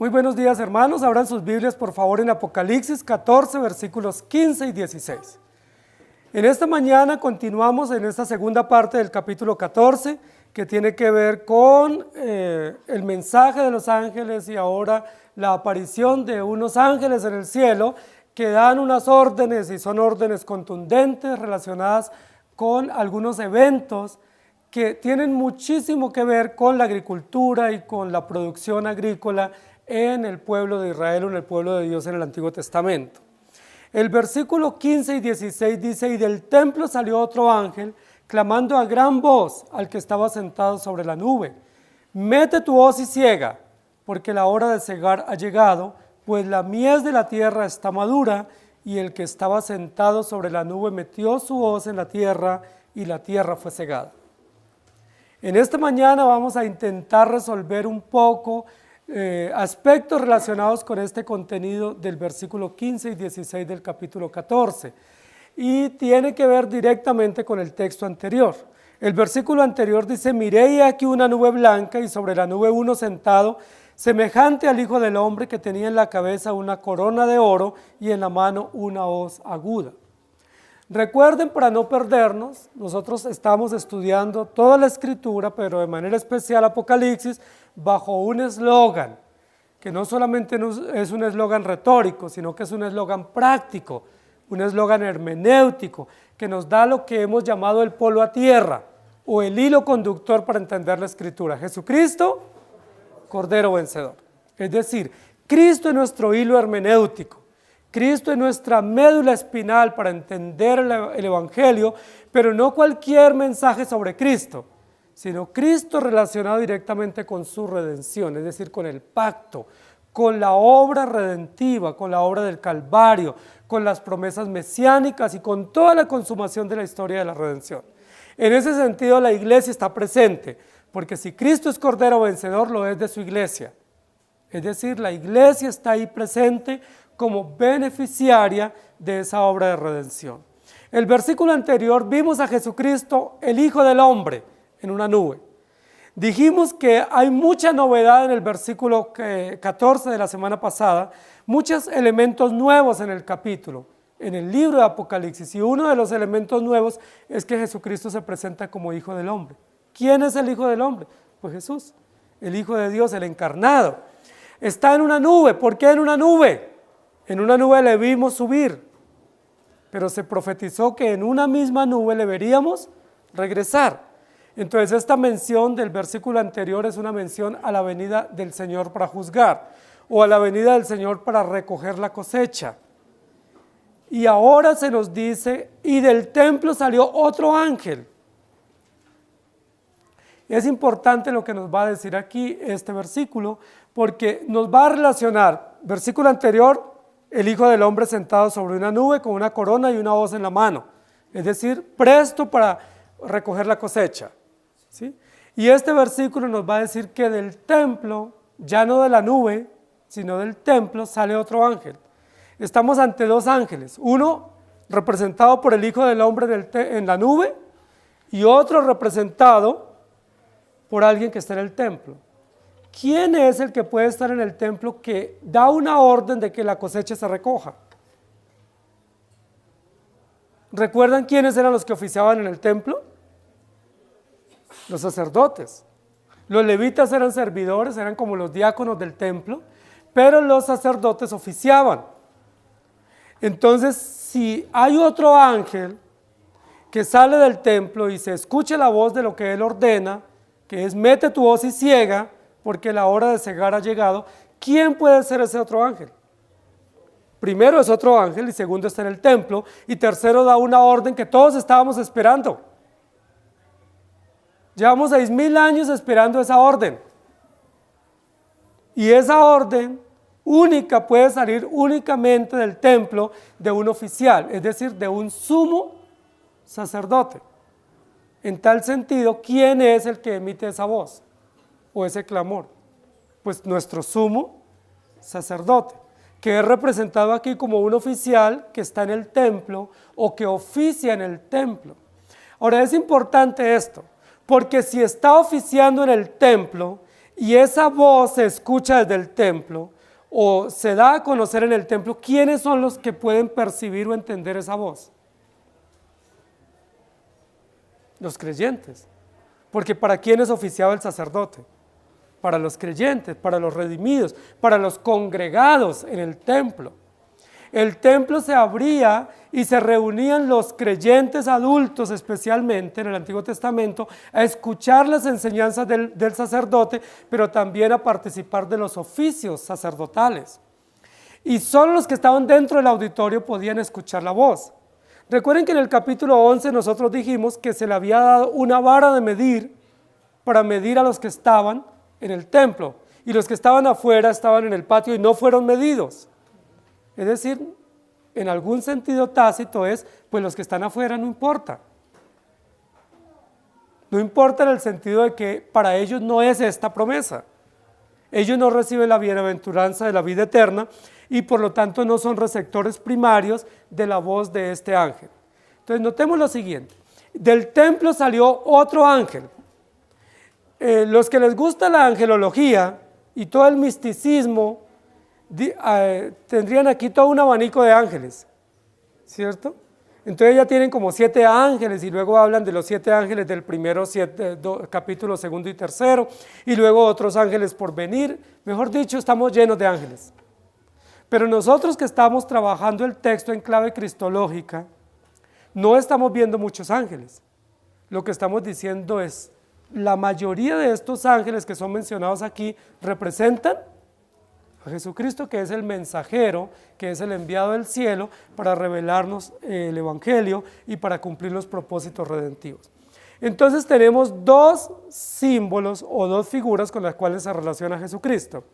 Muy buenos días, hermanos. Abran sus Biblias, por favor, en Apocalipsis 14, versículos 15 y 16. En esta mañana continuamos en esta segunda parte del capítulo 14, que tiene que ver con el mensaje de los ángeles y ahora la aparición de unos ángeles en el cielo que dan unas órdenes, y son órdenes contundentes relacionadas con algunos eventos que tienen muchísimo que ver con la agricultura y con la producción agrícola en el pueblo de Israel o en el pueblo de Dios en el Antiguo Testamento. El versículo 15 y 16 dice: y del templo salió otro ángel, clamando a gran voz al que estaba sentado sobre la nube: mete tu hoz y ciega, porque la hora de cegar ha llegado, pues la mies de la tierra está madura. Y el que estaba sentado sobre la nube metió su hoz en la tierra, y la tierra fue cegada. En esta mañana vamos a intentar resolver un poco aspectos relacionados con este contenido del versículo 15 y 16 del capítulo 14, y tiene que ver directamente con el texto anterior. El versículo anterior dice: miré y aquí una nube blanca, y sobre la nube uno sentado, semejante al Hijo del Hombre, que tenía en la cabeza una corona de oro y en la mano una hoz aguda. Recuerden, para no perdernos, nosotros estamos estudiando toda la Escritura, pero de manera especial Apocalipsis, bajo un eslogan, que no solamente es un eslogan retórico, sino que es un eslogan práctico, un eslogan hermenéutico, que nos da lo que hemos llamado el polo a tierra, o el hilo conductor para entender la Escritura: Jesucristo, Cordero vencedor. Es decir, Cristo es nuestro hilo hermenéutico, Cristo es nuestra médula espinal para entender el Evangelio, pero no cualquier mensaje sobre Cristo, sino Cristo relacionado directamente con su redención, es decir, con el pacto, con la obra redentiva, con la obra del Calvario, con las promesas mesiánicas y con toda la consumación de la historia de la redención. En ese sentido, la iglesia está presente, porque si Cristo es Cordero vencedor, lo es de su iglesia. Es decir, la iglesia está ahí presente como beneficiaria de esa obra de redención. El versículo anterior vimos a Jesucristo, el Hijo del Hombre, en una nube. Dijimos que hay mucha novedad en el versículo 14 de la semana pasada, muchos elementos nuevos en el capítulo, en el libro de Apocalipsis, y uno de los elementos nuevos es que Jesucristo se presenta como Hijo del Hombre. ¿Quién es el Hijo del Hombre? Pues Jesús, el Hijo de Dios, el encarnado. Está en una nube. ¿Por qué en una nube? En una nube le vimos subir, pero se profetizó que en una misma nube le veríamos regresar. Entonces esta mención del versículo anterior es una mención a la venida del Señor para juzgar, o a la venida del Señor para recoger la cosecha. Y ahora se nos dice: y del templo salió otro ángel. Es importante lo que nos va a decir aquí este versículo, porque nos va a relacionar, versículo anterior, el Hijo del Hombre sentado sobre una nube con una corona y una hoz en la mano, es decir, presto para recoger la cosecha, ¿sí? Y este versículo nos va a decir que del templo, ya no de la nube, sino del templo, sale otro ángel. Estamos ante dos ángeles, uno representado por el Hijo del Hombre en la nube, y otro representado por alguien que está en el templo. ¿Quién es el que puede estar en el templo que da una orden de que la cosecha se recoja? ¿Recuerdan quiénes eran los que oficiaban en el templo? Los sacerdotes. Los levitas eran servidores, eran como los diáconos del templo, pero los sacerdotes oficiaban. Entonces, si hay otro ángel que sale del templo y se escucha la voz de lo que él ordena, que es: mete tu hoz y ciega, porque la hora de cegar ha llegado, ¿quién puede ser ese otro ángel? Primero es otro ángel, y segundo está en el templo, y tercero da una orden que todos estábamos esperando. Llevamos 6,000 años esperando esa orden, y esa orden única puede salir únicamente del templo de un oficial, es decir, de un sumo sacerdote. En tal sentido, ¿quién es el que emite esa voz o ese clamor? Pues nuestro sumo sacerdote, que es representado aquí como un oficial que está en el templo o que oficia en el templo. Ahora, es importante esto, porque si está oficiando en el templo, y esa voz se escucha desde el templo o se da a conocer en el templo, ¿quiénes son los que pueden percibir o entender esa voz? Los creyentes. Porque ¿para quiénes oficiaba el sacerdote? Para los creyentes, para los redimidos, para los congregados en el templo. El templo se abría y se reunían los creyentes adultos, especialmente en el Antiguo Testamento, a escuchar las enseñanzas del sacerdote, pero también a participar de los oficios sacerdotales. Y solo los que estaban dentro del auditorio podían escuchar la voz. Recuerden que en el capítulo 11 nosotros dijimos que se le había dado una vara de medir para medir a los que estaban en el templo, y los que estaban afuera estaban en el patio y no fueron medidos. Es decir, en algún sentido tácito es, pues los que están afuera no importa. No importa en el sentido de que para ellos no es esta promesa. Ellos no reciben la bienaventuranza de la vida eterna y por lo tanto no son receptores primarios de la voz de este ángel. Entonces notemos lo siguiente, del templo salió otro ángel. Los que les gusta la angelología y todo el misticismo, tendrían aquí todo un abanico de ángeles, ¿cierto? Entonces ya tienen como 7 ángeles y luego hablan de los 7 ángeles del primero capítulo 2 y 3 y luego otros ángeles por venir. Mejor dicho, estamos llenos de ángeles. Pero nosotros que estamos trabajando el texto en clave cristológica, no estamos viendo muchos ángeles. Lo que estamos diciendo es, la mayoría de estos ángeles que son mencionados aquí representan a Jesucristo, que es el mensajero, que es el enviado del cielo para revelarnos el evangelio y para cumplir los propósitos redentivos. Entonces tenemos 2 símbolos o 2 figuras con las cuales se relaciona a Jesucristo.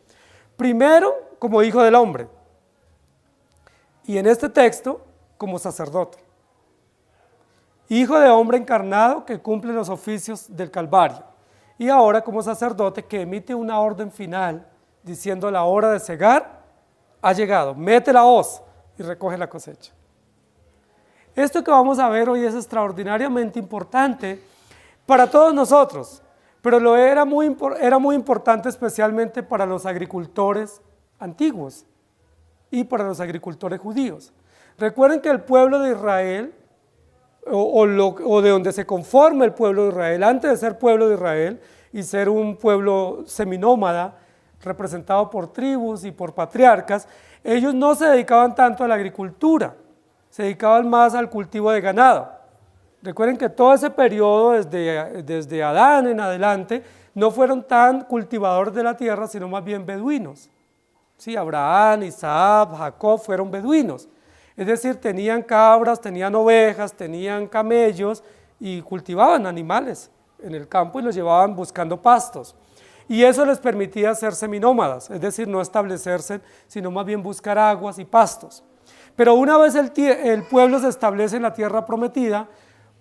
Primero, como hijo del hombre, y en este texto, como sacerdote. Hijo de hombre encarnado que cumple los oficios del Calvario, y ahora como sacerdote que emite una orden final diciendo la hora de cegar ha llegado, mete la hoz y recoge la cosecha. Esto que vamos a ver hoy es extraordinariamente importante para todos nosotros, pero era muy importante especialmente para los agricultores antiguos y para los agricultores judíos. Recuerden que el pueblo de Israel, o de donde se conforma el pueblo de Israel, antes de ser pueblo de Israel y ser un pueblo seminómada, representado por tribus y por patriarcas, ellos no se dedicaban tanto a la agricultura, se dedicaban más al cultivo de ganado. Recuerden que todo ese periodo, desde Adán en adelante, no fueron tan cultivadores de la tierra, sino más bien beduinos. Sí, Abraham, Isaac, Jacob fueron beduinos, es decir, tenían cabras, tenían ovejas, tenían camellos y cultivaban animales en el campo y los llevaban buscando pastos. Y eso les permitía ser seminómadas, es decir, no establecerse, sino más bien buscar aguas y pastos. Pero una vez el pueblo se establece en la tierra prometida,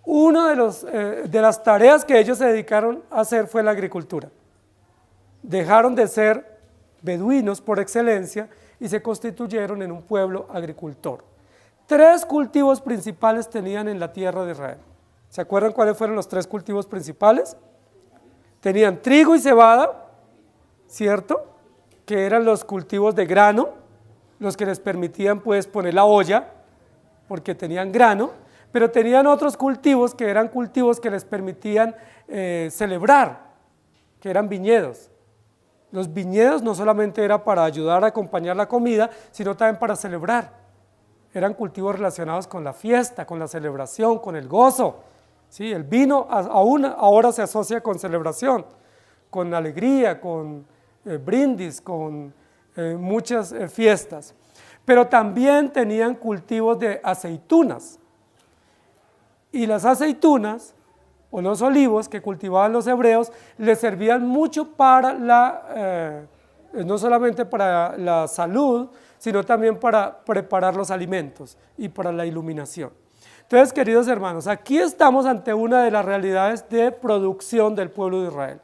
una de las tareas que ellos se dedicaron a hacer fue la agricultura. Dejaron de ser beduinos por excelencia y se constituyeron en un pueblo agricultor. 3 cultivos principales tenían en la tierra de Israel. ¿Se acuerdan cuáles fueron los 3 cultivos principales? Tenían trigo y cebada, ¿cierto? Que eran los cultivos de grano, los que les permitían pues poner la olla, porque tenían grano, pero tenían otros cultivos que eran cultivos que les permitían celebrar, que eran viñedos. Los viñedos no solamente era para ayudar a acompañar la comida, sino también para celebrar. Eran cultivos relacionados con la fiesta, con la celebración, con el gozo. Sí, el vino aún ahora se asocia con celebración, con alegría, con brindis, con muchas fiestas. Pero también tenían cultivos de aceitunas. Y las aceitunas, o los olivos que cultivaban los hebreos, les servían mucho para no solamente para la salud, sino también para preparar los alimentos y para la iluminación. Entonces, queridos hermanos, aquí estamos ante una de las realidades de producción del pueblo de Israel.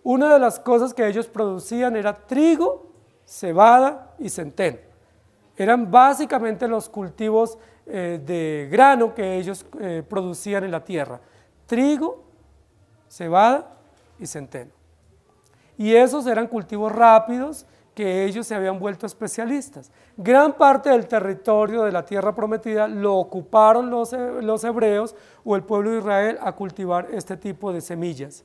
Una de las cosas que ellos producían era trigo, cebada y centeno. Eran básicamente los cultivos de grano que ellos producían en la tierra. Trigo, cebada y centeno. y esos eran cultivos rápidos que ellos se habían vuelto especialistas. Gran parte del territorio de la tierra prometida lo ocuparon los hebreos o el pueblo de Israel a cultivar este tipo de semillas.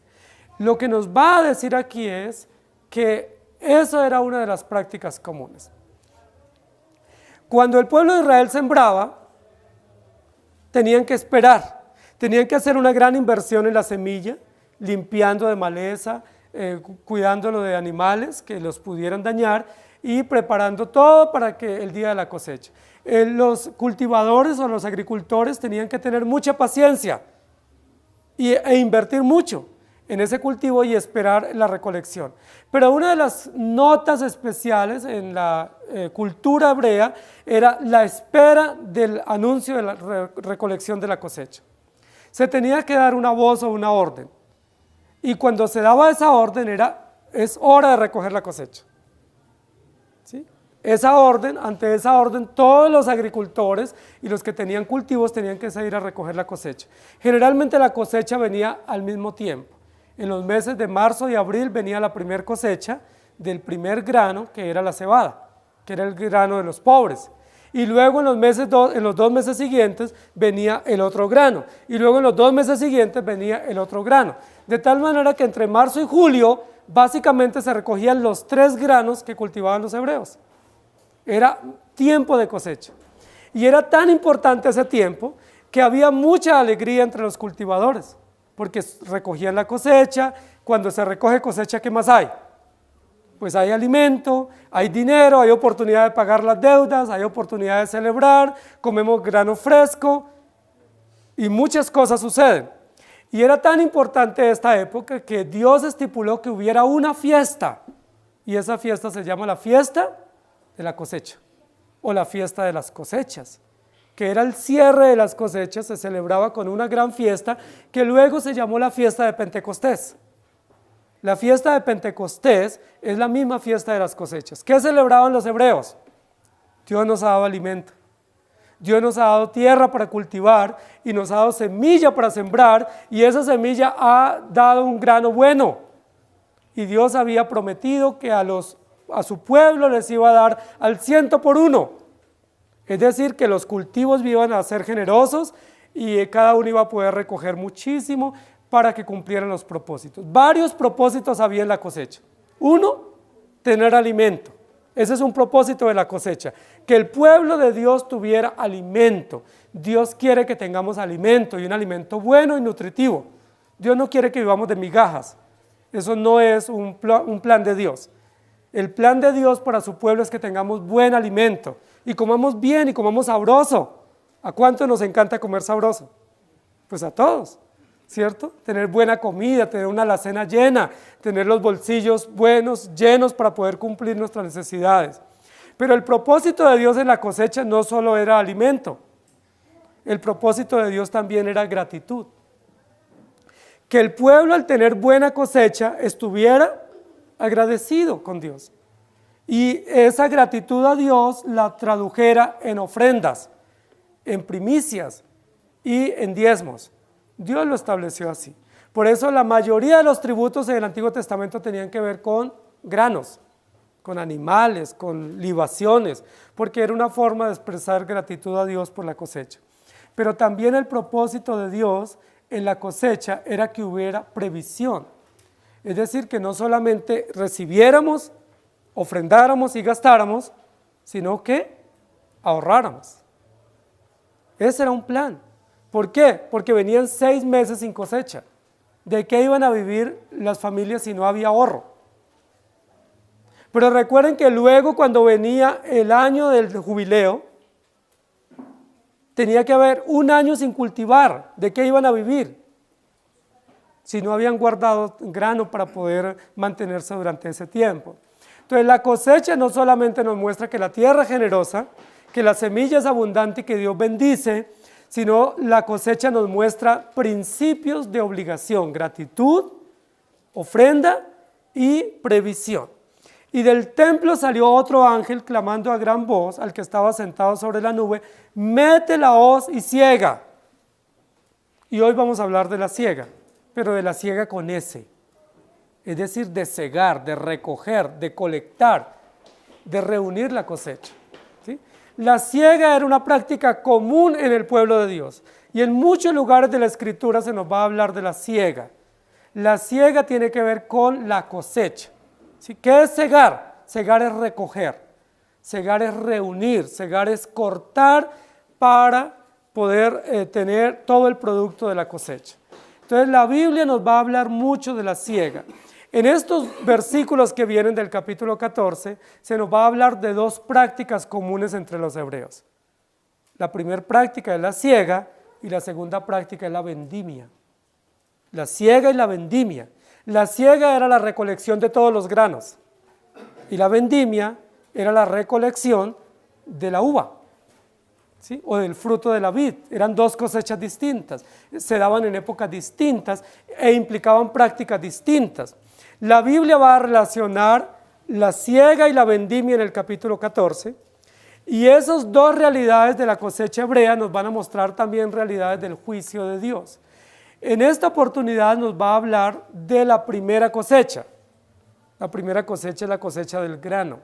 Lo que nos va a decir aquí es que eso era una de las prácticas comunes. Cuando el pueblo de Israel sembraba, tenían que esperar, tenían que hacer una gran inversión en la semilla, limpiando de maleza, cuidándolo de animales que los pudieran dañar y preparando todo para que el día de la cosecha. Los cultivadores o los agricultores tenían que tener mucha paciencia e invertir mucho en ese cultivo y esperar la recolección. Pero una de las notas especiales en la cultura hebrea era la espera del anuncio de la recolección de la cosecha. Se tenía que dar una voz o una orden. Y cuando se daba esa orden es hora de recoger la cosecha. ¿Sí? Ante esa orden, todos los agricultores y los que tenían cultivos tenían que salir a recoger la cosecha. Generalmente la cosecha venía al mismo tiempo. En los meses de marzo y abril venía la primera cosecha del primer grano, que era la cebada, que era el grano de los pobres. Y luego en los 2 meses siguientes venía el otro grano. Y luego en los 2 meses siguientes venía el otro grano. De tal manera que entre marzo y julio básicamente se recogían los 3 granos que cultivaban los hebreos. Era tiempo de cosecha. Y era tan importante ese tiempo que había mucha alegría entre los cultivadores, porque recogían la cosecha. Cuando se recoge cosecha, ¿qué más hay? Pues hay alimento, hay dinero, hay oportunidad de pagar las deudas, hay oportunidad de celebrar, comemos grano fresco y muchas cosas suceden. Y era tan importante esta época que Dios estipuló que hubiera una fiesta, y esa fiesta se llama la fiesta de la cosecha o la fiesta de las cosechas, que era el cierre de las cosechas. Se celebraba con una gran fiesta que luego se llamó la fiesta de Pentecostés. La fiesta de Pentecostés es la misma fiesta de las cosechas. ¿Qué celebraban los hebreos? Dios nos ha dado alimento, Dios nos ha dado tierra para cultivar y nos ha dado semilla para sembrar, y esa semilla ha dado un grano bueno. Y Dios había prometido que a su pueblo les iba a dar al 100%. Es decir, que los cultivos iban a ser generosos y cada uno iba a poder recoger muchísimo para que cumplieran los propósitos. Varios propósitos había en la cosecha. Uno, tener alimento. Ese es un propósito de la cosecha, que el pueblo de Dios tuviera alimento. Dios quiere que tengamos alimento, y un alimento bueno y nutritivo. Dios no quiere que vivamos de migajas. Eso no es un plan de Dios. El plan de Dios para su pueblo es que tengamos buen alimento y comamos bien y comamos sabroso. ¿A cuánto nos encanta comer sabroso? Pues a todos, ¿cierto? Tener buena comida, tener una alacena llena, tener los bolsillos buenos, llenos para poder cumplir nuestras necesidades. Pero el propósito de Dios en la cosecha no solo era alimento, el propósito de Dios también era gratitud. Que el pueblo, al tener buena cosecha, estuviera agradecido con Dios, y esa gratitud a Dios la tradujera en ofrendas, en primicias y en diezmos. Dios lo estableció así. Por eso la mayoría de los tributos en el Antiguo Testamento tenían que ver con granos, con animales, con libaciones, porque era una forma de expresar gratitud a Dios por la cosecha. Pero también el propósito de Dios en la cosecha era que hubiera previsión. Es decir, que no solamente recibiéramos, ofrendáramos y gastáramos, sino que ahorráramos. Ese era un plan. ¿Por qué? Porque venían 6 meses sin cosecha. ¿De qué iban a vivir las familias si no había ahorro? Pero recuerden que luego, cuando venía el año del jubileo, tenía que haber un año sin cultivar. ¿De qué iban a vivir si no habían guardado grano para poder mantenerse durante ese tiempo? Entonces la cosecha no solamente nos muestra que la tierra es generosa, que la semilla es abundante y que Dios bendice, sino la cosecha nos muestra principios de obligación, gratitud, ofrenda y previsión. Y del templo salió otro ángel clamando a gran voz al que estaba sentado sobre la nube: mete la hoz y siega. Y hoy vamos a hablar de la siega, pero de la siega con S. es decir, de segar, de recoger, de colectar, de reunir la cosecha. ¿Sí? La siega era una práctica común en el pueblo de Dios y en muchos lugares de la Escritura se nos va a hablar de la siega. La siega tiene que ver con la cosecha. ¿Sí? ¿Qué es segar? Segar es recoger, segar es reunir, segar es cortar para poder tener todo el producto de la cosecha. Entonces la Biblia nos va a hablar mucho de la siega. En estos versículos que vienen del capítulo 14, se nos va a hablar de dos prácticas comunes entre los hebreos. La primera práctica es la siega y la segunda práctica es la vendimia. La siega y la vendimia. La siega era la recolección de todos los granos y la vendimia era la recolección de la uva, ¿sí? O del fruto de la vid. Eran dos cosechas distintas, se daban en épocas distintas e implicaban prácticas distintas. La Biblia va a relacionar la siega y la vendimia en el capítulo 14 y esas dos realidades de la cosecha hebrea nos van a mostrar también realidades del juicio de Dios. En esta oportunidad nos va a hablar de la primera cosecha. La primera cosecha es la cosecha del grano.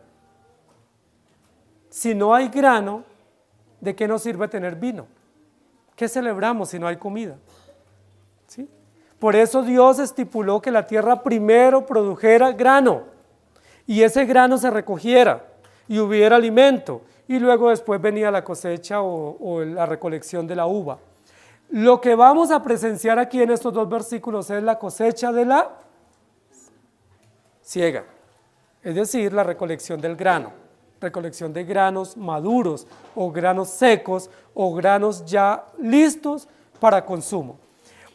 Si no hay grano, ¿de qué nos sirve tener vino? ¿Qué celebramos si no hay comida? ¿Sí? Por eso Dios estipuló que la tierra primero produjera grano y ese grano se recogiera y hubiera alimento y luego después venía la cosecha o la recolección de la uva. Lo que vamos a presenciar aquí en estos dos versículos es la cosecha de la siega, es decir, la recolección del grano, recolección de granos maduros o granos secos o granos ya listos para consumo.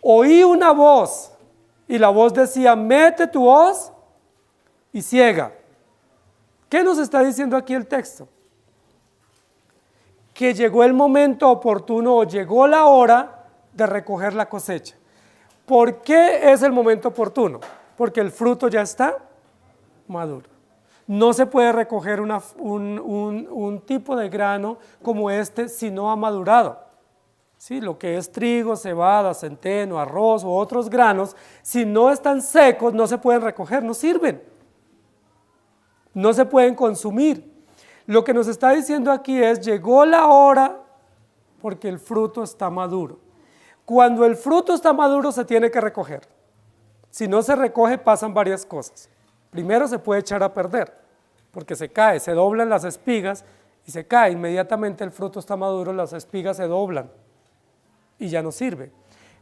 Oí una voz y la voz decía, mete tu hoz y siega. ¿Qué nos está diciendo aquí el texto? Que llegó el momento oportuno o llegó la hora de recoger la cosecha. ¿Por qué es el momento oportuno? Porque el fruto ya está maduro. No se puede recoger un tipo de grano como este si no ha madurado. ¿Sí? Lo que es trigo, cebada, centeno, arroz u otros granos, si no están secos no se pueden recoger, no sirven. No se pueden consumir. Lo que nos está diciendo aquí es, llegó la hora porque el fruto está maduro. Cuando el fruto está maduro se tiene que recoger. Si no se recoge pasan varias cosas. Primero se puede echar a perder, porque se cae, se doblan las espigas y se cae. Inmediatamente el fruto está maduro, las espigas se doblan y ya no sirve.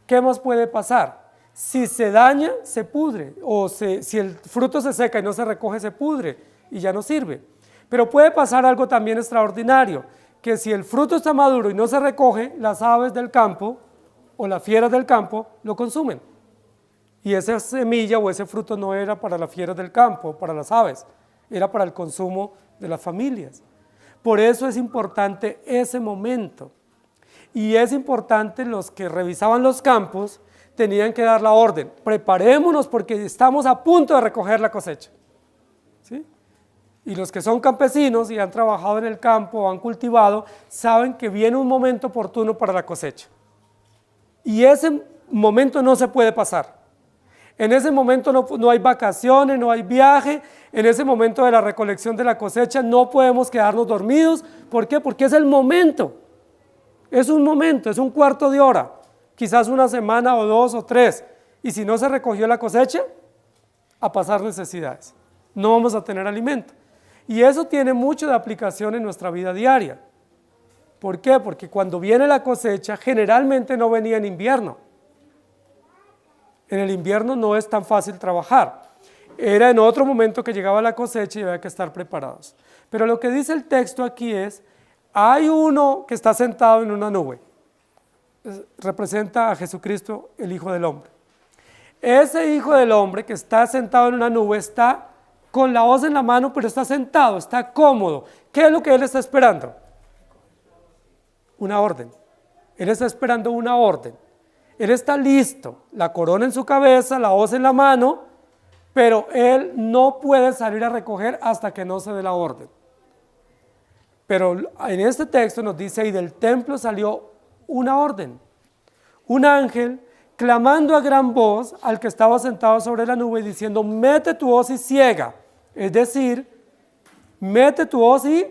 ¿Qué más puede pasar? Si se daña, se pudre, o si el fruto se seca y no se recoge, se pudre y ya no sirve. Pero puede pasar algo también extraordinario, que si el fruto está maduro y no se recoge, las aves del campo o las fieras del campo lo consumen. Y esa semilla o ese fruto no era para las fieras del campo, para las aves, era para el consumo de las familias. Por eso es importante ese momento. Y es importante, los que revisaban los campos tenían que dar la orden, preparémonos porque estamos a punto de recoger la cosecha. ¿Sí? Y los que son campesinos y han trabajado en el campo o han cultivado, saben que viene un momento oportuno para la cosecha. Y ese momento no se puede pasar. En ese momento no hay vacaciones, no hay viaje, en ese momento de la recolección de la cosecha no podemos quedarnos dormidos. ¿Por qué? Porque es el momento. Es un momento, es un cuarto de hora, quizás una semana o 2 o 3, y si no se recogió la cosecha, a pasar necesidades, no vamos a tener alimento. Y eso tiene mucho de aplicación en nuestra vida diaria. ¿Por qué? Porque cuando viene la cosecha, generalmente no venía en invierno. En el invierno no es tan fácil trabajar. Era en otro momento que llegaba la cosecha y había que estar preparados. Pero lo que dice el texto aquí es, hay uno que está sentado en una nube, representa a Jesucristo, el Hijo del Hombre. Ese Hijo del Hombre que está sentado en una nube está con la hoz en la mano, pero está sentado, está cómodo. ¿Qué es lo que él está esperando? Una orden. Él está esperando una orden. Él está listo, la corona en su cabeza, la hoz en la mano, pero él no puede salir a recoger hasta que no se dé la orden. Pero en este texto nos dice, y del templo salió una orden. Un ángel clamando a gran voz al que estaba sentado sobre la nube, diciendo, mete tu hoz y ciega. Es decir, mete tu hoz y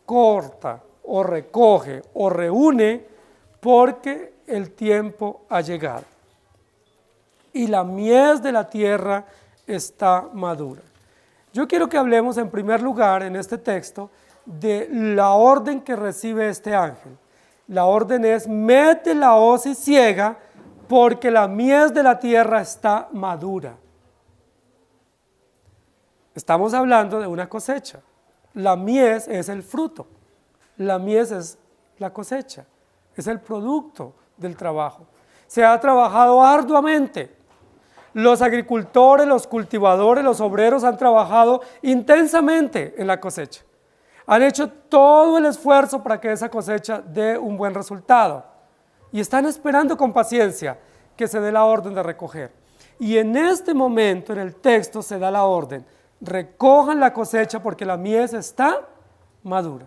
corta, o recoge, o reúne, porque el tiempo ha llegado. Y la mies de la tierra está madura. Yo quiero que hablemos en primer lugar en este texto de la orden que recibe este ángel. La orden es, mete la hoz y ciega, porque la mies de la tierra está madura. Estamos hablando de una cosecha. La mies es el fruto. La mies es la cosecha. Es el producto del trabajo. Se ha trabajado arduamente. Los agricultores, los cultivadores, los obreros han trabajado intensamente en la cosecha. Han hecho todo el esfuerzo para que esa cosecha dé un buen resultado. Y están esperando con paciencia que se dé la orden de recoger. Y en este momento, en el texto, se da la orden. Recojan la cosecha porque la mies está madura.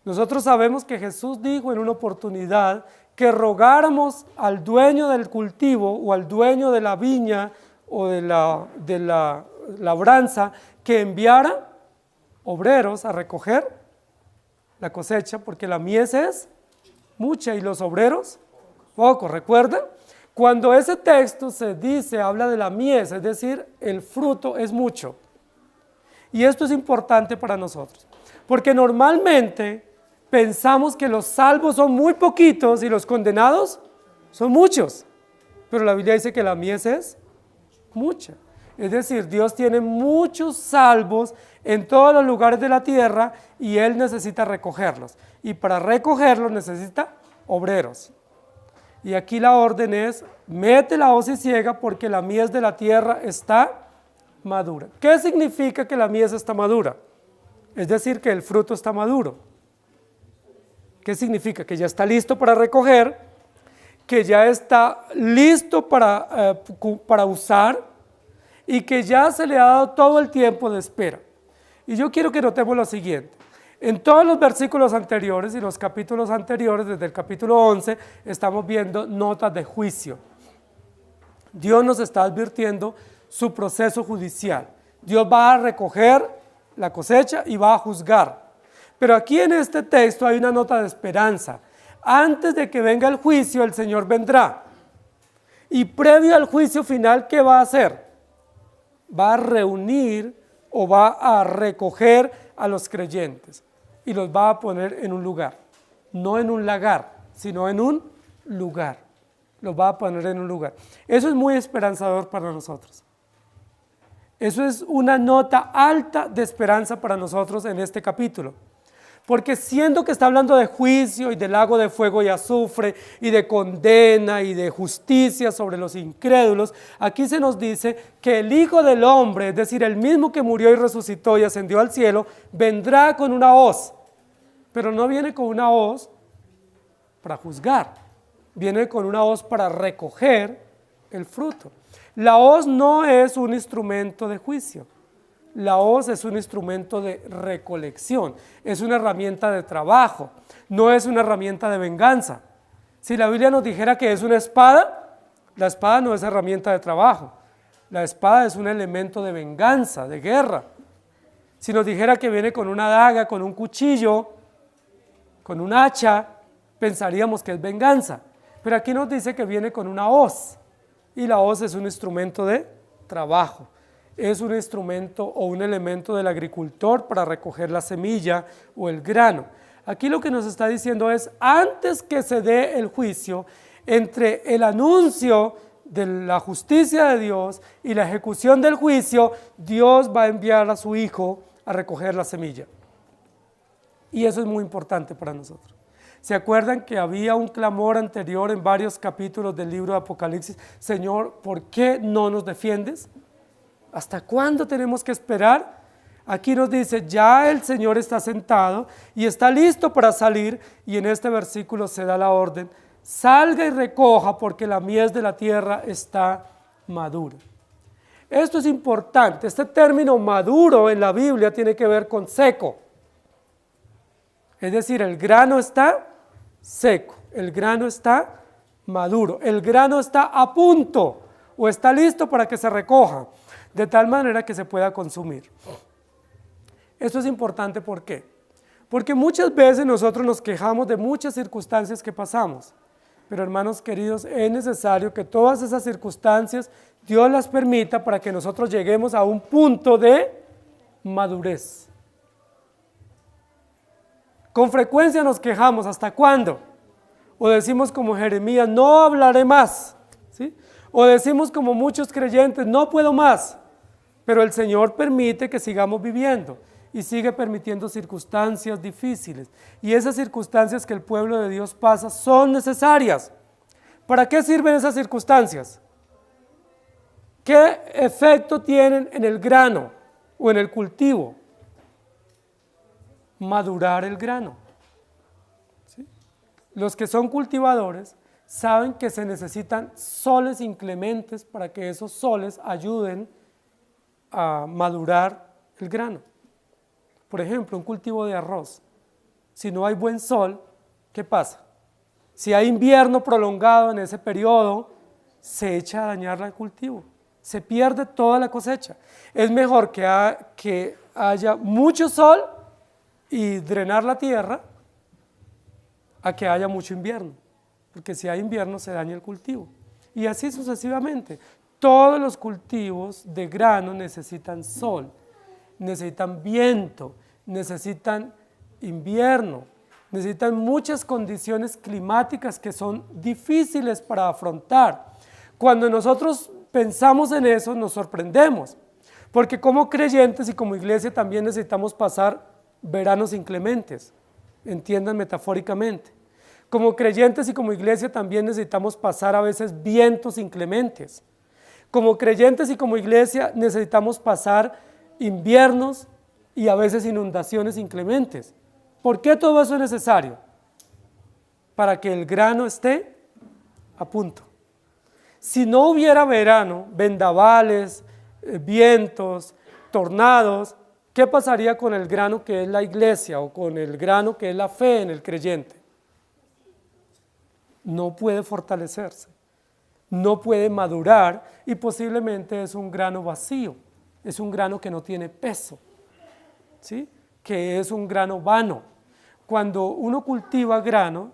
Nosotros sabemos que Jesús dijo en una oportunidad que rogáramos al dueño del cultivo o al dueño de la viña o de la labranza que enviara obreros a recoger la cosecha porque la mies es mucha y los obreros pocos. ¿Recuerdan? Cuando ese texto se dice, habla de la mies, es decir, el fruto es mucho. Y esto es importante para nosotros, porque normalmente pensamos que los salvos son muy poquitos y los condenados son muchos, pero la Biblia dice que la mies es mucha. Es decir, Dios tiene muchos salvos en todos los lugares de la tierra y Él necesita recogerlos. Y para recogerlos necesita obreros. Y aquí la orden es, mete la hoz y ciega porque la mies de la tierra está madura. ¿Qué significa que la mies está madura? Es decir, que el fruto está maduro. ¿Qué significa? Que ya está listo para recoger, que ya está listo para usar y que ya se le ha dado todo el tiempo de espera. Y yo quiero que notemos lo siguiente. En todos los versículos anteriores y los capítulos anteriores, desde el capítulo 11, estamos viendo notas de juicio. Dios nos está advirtiendo su proceso judicial. Dios va a recoger la cosecha y va a juzgar. Pero aquí en este texto hay una nota de esperanza. Antes de que venga el juicio, el Señor vendrá. Y previo al juicio final, ¿qué va a hacer? Va a reunir o va a recoger a los creyentes y los va a poner en un lugar. No en un lagar, sino en un lugar. Los va a poner en un lugar. Eso es muy esperanzador para nosotros. Eso es una nota alta de esperanza para nosotros en este capítulo. Porque siendo que está hablando de juicio y de lago de fuego y azufre y de condena y de justicia sobre los incrédulos, aquí se nos dice que el Hijo del Hombre, es decir, el mismo que murió y resucitó y ascendió al cielo, vendrá con una hoz. Pero no viene con una hoz para juzgar, viene con una hoz para recoger el fruto. La hoz no es un instrumento de juicio. La hoz es un instrumento de recolección, es una herramienta de trabajo, no es una herramienta de venganza. Si la Biblia nos dijera que es una espada, la espada no es herramienta de trabajo, la espada es un elemento de venganza, de guerra. Si nos dijera que viene con una daga, con un cuchillo, con un hacha, pensaríamos que es venganza. Pero aquí nos dice que viene con una hoz, y la hoz es un instrumento de trabajo. Es un instrumento o un elemento del agricultor para recoger la semilla o el grano. Aquí lo que nos está diciendo es, antes que se dé el juicio, entre el anuncio de la justicia de Dios y la ejecución del juicio, Dios va a enviar a su Hijo a recoger la semilla. Y eso es muy importante para nosotros. ¿Se acuerdan que había un clamor anterior en varios capítulos del libro de Apocalipsis? Señor, ¿por qué no nos defiendes? ¿Hasta cuándo tenemos que esperar? Aquí nos dice, ya el Señor está sentado y está listo para salir, y en este versículo se da la orden, salga y recoja porque la mies de la tierra está madura. Esto es importante, este término maduro en la Biblia tiene que ver con seco. Es decir, el grano está seco, el grano está maduro. El grano está a punto o está listo para que se recoja, de tal manera que se pueda consumir. Esto es importante, ¿por qué? Porque muchas veces nosotros nos quejamos de muchas circunstancias que pasamos, pero hermanos queridos, es necesario que todas esas circunstancias Dios las permita para que nosotros lleguemos a un punto de madurez. Con frecuencia nos quejamos, ¿hasta cuándo? O decimos como Jeremías, no hablaré más, ¿sí? O decimos como muchos creyentes, no puedo más, pero el Señor permite que sigamos viviendo y sigue permitiendo circunstancias difíciles. Y esas circunstancias que el pueblo de Dios pasa son necesarias. ¿Para qué sirven esas circunstancias? ¿Qué efecto tienen en el grano o en el cultivo? Madurar el grano. ¿Sí? Los que son cultivadores saben que se necesitan soles inclementes para que esos soles ayuden a madurar el grano. Por ejemplo, un cultivo de arroz, si no hay buen sol, ¿qué pasa? Si hay invierno prolongado en ese periodo, se echa a dañar el cultivo, se pierde toda la cosecha. Es mejor que haya mucho sol y drenar la tierra a que haya mucho invierno, porque si hay invierno se daña el cultivo. Y así sucesivamente. Todos los cultivos de grano necesitan sol, necesitan viento, necesitan invierno, necesitan muchas condiciones climáticas que son difíciles para afrontar. Cuando nosotros pensamos en eso nos sorprendemos, porque como creyentes y como iglesia también necesitamos pasar veranos inclementes, entiendan metafóricamente. Como creyentes y como iglesia también necesitamos pasar a veces vientos inclementes. Como creyentes y como iglesia necesitamos pasar inviernos y a veces inundaciones inclementes. ¿Por qué todo eso es necesario? Para que el grano esté a punto. Si no hubiera verano, vendavales, vientos, tornados, ¿qué pasaría con el grano que es la iglesia o con el grano que es la fe en el creyente? No puede fortalecerse, no puede madurar y posiblemente es un grano vacío, es un grano que no tiene peso, ¿sí? Que es un grano vano. Cuando uno cultiva grano,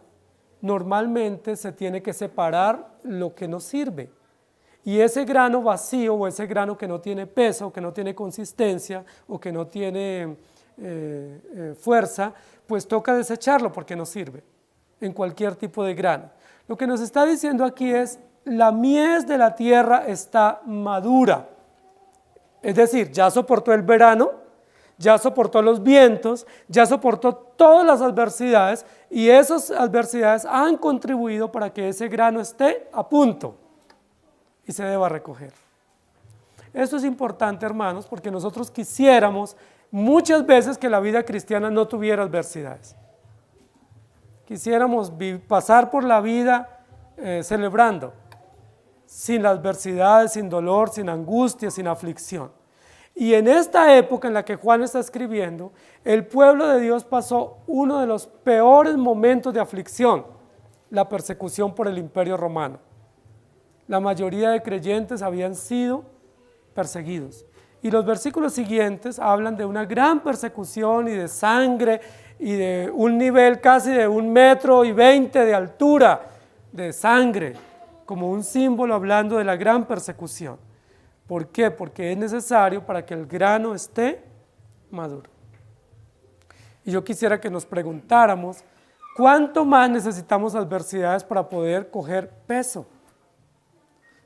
normalmente se tiene que separar lo que no sirve. Y ese grano vacío o ese grano que no tiene peso, o que no tiene consistencia o que no tiene fuerza, pues toca desecharlo porque no sirve en cualquier tipo de grano. Lo que nos está diciendo aquí es, la mies de la tierra está madura. Es decir, ya soportó el verano, ya soportó los vientos, ya soportó todas las adversidades y esas adversidades han contribuido para que ese grano esté a punto y se deba recoger. Esto es importante, hermanos, porque nosotros quisiéramos muchas veces que la vida cristiana no tuviera adversidades. Quisiéramos pasar por la vida celebrando, sin adversidades, sin dolor, sin angustia, sin aflicción. Y en esta época en la que Juan está escribiendo, el pueblo de Dios pasó uno de los peores momentos de aflicción, la persecución por el Imperio Romano. La mayoría de creyentes habían sido perseguidos. Y los versículos siguientes hablan de una gran persecución y de sangre y de un nivel casi de 1,20 m de altura de sangre, como un símbolo hablando de la gran persecución. ¿Por qué? Porque es necesario para que el grano esté maduro. Y yo quisiera que nos preguntáramos, ¿cuánto más necesitamos adversidades para poder coger peso?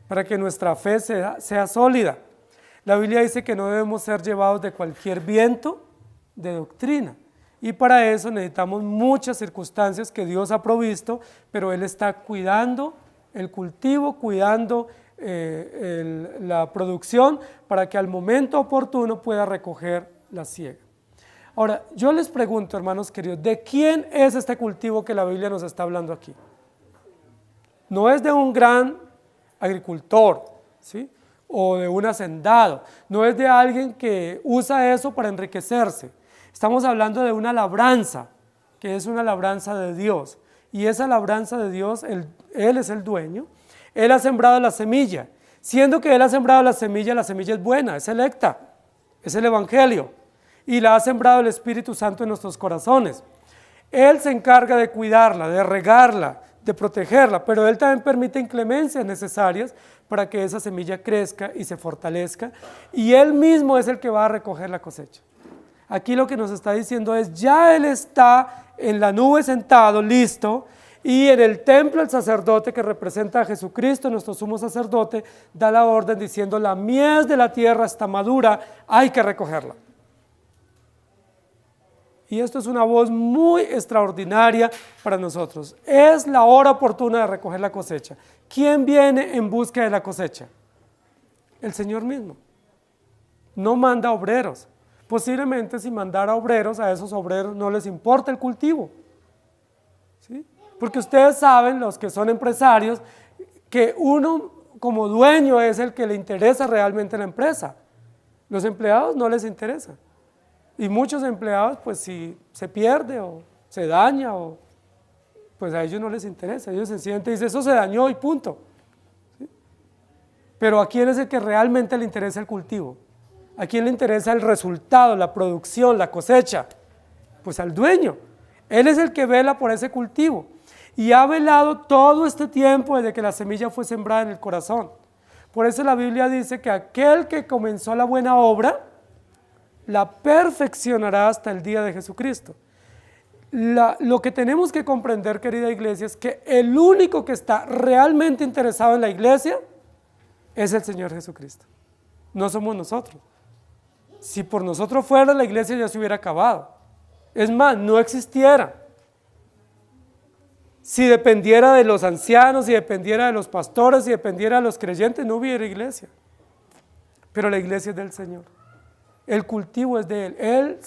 Para que nuestra fe sea sólida. La Biblia dice que no debemos ser llevados de cualquier viento de doctrina. Y para eso necesitamos muchas circunstancias que Dios ha provisto, pero Él está cuidando el cultivo, cuidando la producción para que al momento oportuno pueda recoger la siega. Ahora, yo les pregunto, hermanos queridos, ¿de quién es este cultivo que la Biblia nos está hablando aquí? No es de un gran agricultor, ¿sí? O de un hacendado, no es de alguien que usa eso para enriquecerse. Estamos hablando de una labranza, que es una labranza de Dios. y esa labranza de Dios, Él es el dueño. Él ha sembrado la semilla. Siendo que Él ha sembrado la semilla es buena, es electa, es el Evangelio, y la ha sembrado el Espíritu Santo en nuestros corazones. Él se encarga de cuidarla, de regarla, de protegerla, pero Él también permite inclemencias necesarias para que esa semilla crezca y se fortalezca, y Él mismo es el que va a recoger la cosecha. Aquí lo que nos está diciendo es, ya Él está en la nube sentado, listo, y en el templo el sacerdote que representa a Jesucristo, nuestro sumo sacerdote, da la orden diciendo, la mies de la tierra está madura, hay que recogerla. Y esto es una voz muy extraordinaria para nosotros. Es la hora oportuna de recoger la cosecha. ¿Quién viene en busca de la cosecha? El Señor mismo. No manda obreros. Posiblemente si mandara obreros, a esos obreros no les importa el cultivo. ¿Sí? Porque ustedes saben, los que son empresarios, que uno como dueño es el que le interesa realmente la empresa. Los empleados no les interesa. Y muchos empleados, pues si se pierde o se daña, pues a ellos no les interesa. Ellos se sienten y dicen, eso se dañó y punto. ¿Sí? Pero ¿a quién es el que realmente le interesa el cultivo? ¿A quién le interesa el resultado, la producción, la cosecha? Pues al dueño. Él es el que vela por ese cultivo. Y ha velado todo este tiempo desde que la semilla fue sembrada en el corazón. Por eso la Biblia dice que aquel que comenzó la buena obra, la perfeccionará hasta el día de Jesucristo. Lo que tenemos que comprender, querida iglesia, es que el único que está realmente interesado en la iglesia es el Señor Jesucristo. No somos nosotros. Si por nosotros fuera, la iglesia ya se hubiera acabado. Es más, no existiera. Si dependiera de los ancianos, si dependiera de los pastores, si dependiera de los creyentes, no hubiera iglesia. Pero la iglesia es del Señor. El cultivo es de Él. Él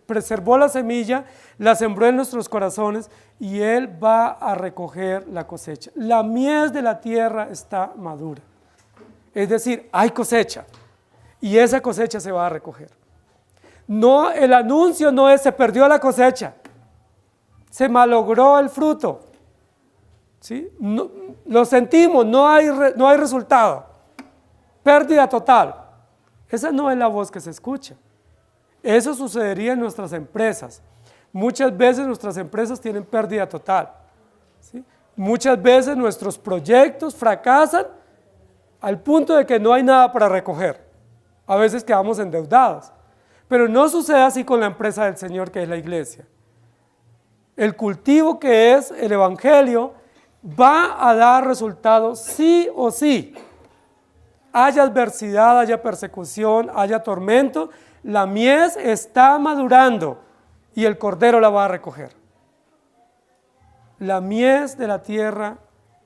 preservó la semilla, la sembró en nuestros corazones y Él va a recoger la cosecha. La mies de la tierra está madura. Es decir, hay cosecha y esa cosecha se va a recoger. No, el anuncio no es se perdió la cosecha, se malogró el fruto. ¿Sí? No, lo sentimos, no hay resultado, pérdida total. Esa no es la voz que se escucha. Eso sucedería en nuestras empresas. Muchas veces nuestras empresas tienen pérdida total. ¿Sí? Muchas veces nuestros proyectos fracasan al punto de que no hay nada para recoger. A veces quedamos endeudados. Pero no sucede así con la empresa del Señor, que es la iglesia. El cultivo que es el Evangelio va a dar resultados sí o sí. Haya adversidad, haya persecución, haya tormento, la mies está madurando y el cordero la va a recoger. La mies de la tierra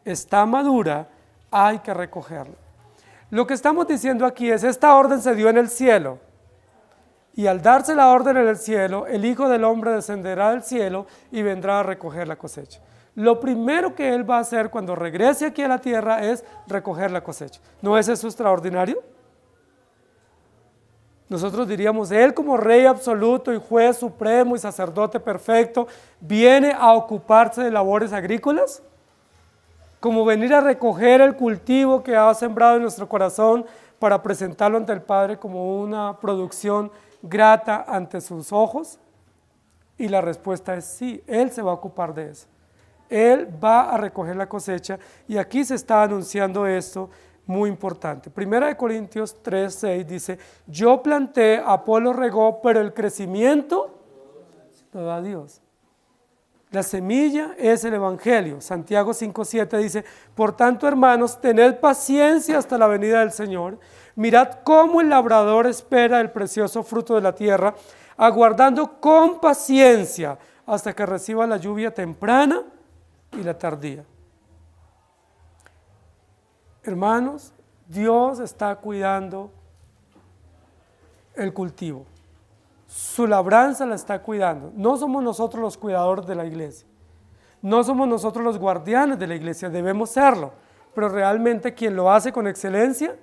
está madura, hay que recogerla. Lo que estamos diciendo aquí es, esta orden se dio en el cielo, y al darse la orden en el cielo, el Hijo del Hombre descenderá del cielo y vendrá a recoger la cosecha. Lo primero que Él va a hacer cuando regrese aquí a la tierra es recoger la cosecha. ¿No es eso extraordinario? Nosotros diríamos, Él como Rey absoluto y Juez supremo y sacerdote perfecto, ¿viene a ocuparse de labores agrícolas? Como venir a recoger el cultivo que ha sembrado en nuestro corazón para presentarlo ante el Padre como una producción grata ante sus ojos. Y la respuesta es sí, Él se va a ocupar de eso. Él va a recoger la cosecha y aquí se está anunciando esto muy importante. Primera de Corintios 3:6 dice, yo planté, Apolo regó, pero el crecimiento lo da Dios. La semilla es el Evangelio. Santiago 5:7 dice, por tanto, hermanos, tened paciencia hasta la venida del Señor. Mirad cómo el labrador espera el precioso fruto de la tierra, aguardando con paciencia hasta que reciba la lluvia temprana y la tardía. Hermanos, Dios está cuidando el cultivo. Su labranza la está cuidando. No somos nosotros los cuidadores de la iglesia. No somos nosotros los guardianes de la iglesia, debemos serlo. Pero realmente quien lo hace con excelencia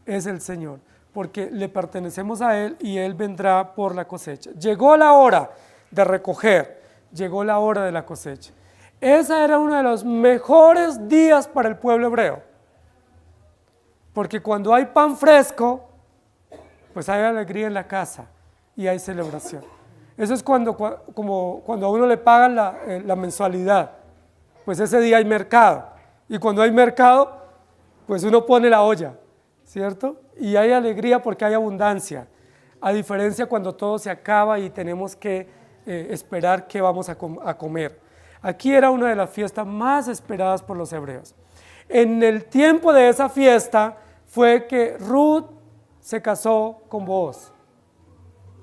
es el Señor, porque le pertenecemos a Él y Él vendrá por la cosecha. Llegó la hora de recoger. llegó la hora de la cosecha. Ese era uno de los mejores días para el pueblo hebreo, porque cuando hay pan fresco, pues hay alegría en la casa y hay celebración. Eso es como cuando a uno le pagan la mensualidad, pues ese día hay mercado, y cuando hay mercado, pues uno pone la olla, ¿cierto? Y hay alegría porque hay abundancia, a diferencia cuando todo se acaba y tenemos que esperar qué vamos a comer. Aquí era una de las fiestas más esperadas por los hebreos. En el tiempo de esa fiesta fue que Ruth se casó con Booz.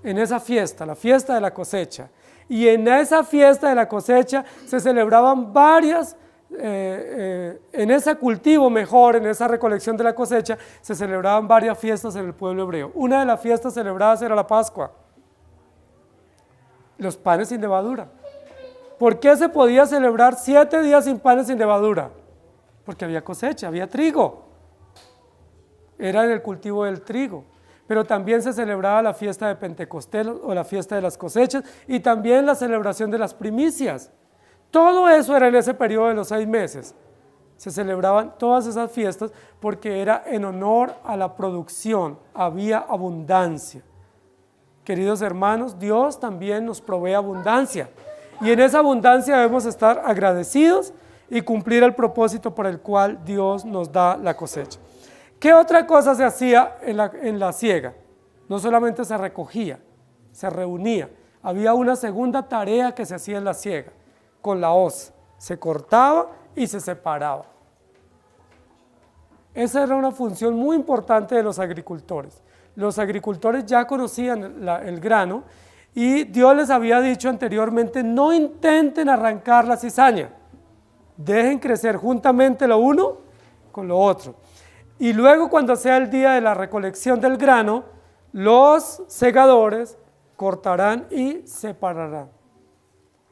En esa fiesta, la fiesta de la cosecha. Y en esa fiesta de la cosecha se celebraban varias, en ese cultivo mejor, en esa recolección de la cosecha, se celebraban varias fiestas en el pueblo hebreo. Una de las fiestas celebradas era la Pascua, los panes sin levadura. ¿Por qué se podía celebrar 7 días sin panes sin levadura? Porque había cosecha, había trigo. Era en el cultivo del trigo. Pero también se celebraba la fiesta de Pentecostés o la fiesta de las cosechas y también la celebración de las primicias. Todo eso era en ese periodo de los 6 meses. Se celebraban todas esas fiestas porque era en honor a la producción, había abundancia. Queridos hermanos, Dios también nos provee abundancia. Y en esa abundancia debemos estar agradecidos y cumplir el propósito por el cual Dios nos da la cosecha. ¿Qué otra cosa se hacía en la siega? No solamente se recogía, se reunía. Había una segunda tarea que se hacía en la siega, con la hoz. Se cortaba y se separaba. Esa era una función muy importante de los agricultores. Los agricultores ya conocían el grano, y Dios les había dicho anteriormente, no intenten arrancar la cizaña, dejen crecer juntamente lo uno con lo otro. Y luego cuando sea el día de la recolección del grano, los segadores cortarán y separarán.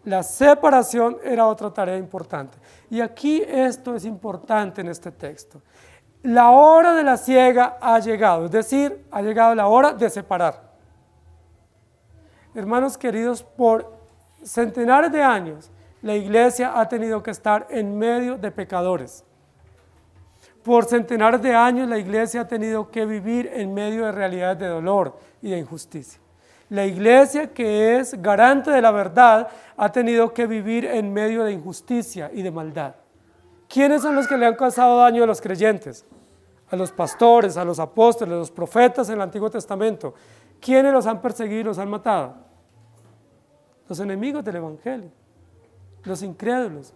La separación era otra tarea importante. Y aquí esto es importante en este texto. La hora de la siega ha llegado, es decir, ha llegado la hora de separar. Hermanos queridos, por centenares de años, la iglesia ha tenido que estar en medio de pecadores. Por centenares de años, la iglesia ha tenido que vivir en medio de realidades de dolor y de injusticia. La iglesia, que es garante de la verdad, ha tenido que vivir en medio de injusticia y de maldad. ¿Quiénes son los que le han causado daño a los creyentes? A los pastores, a los apóstoles, a los profetas en el Antiguo Testamento. ¿Quiénes los han perseguido y los han matado? Los enemigos del Evangelio, los incrédulos.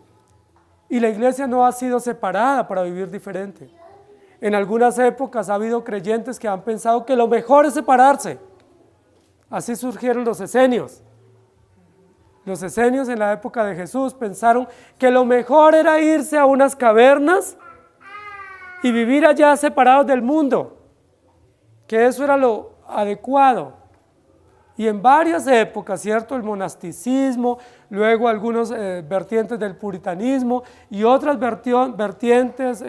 Y la iglesia no ha sido separada para vivir diferente. En algunas épocas ha habido creyentes que han pensado que lo mejor es separarse. Así surgieron los esenios. Los esenios en la época de Jesús pensaron que lo mejor era irse a unas cavernas y vivir allá separados del mundo, que eso era lo adecuado. Y en varias épocas, ¿cierto? El monasticismo, luego algunos vertientes del puritanismo y otras vertientes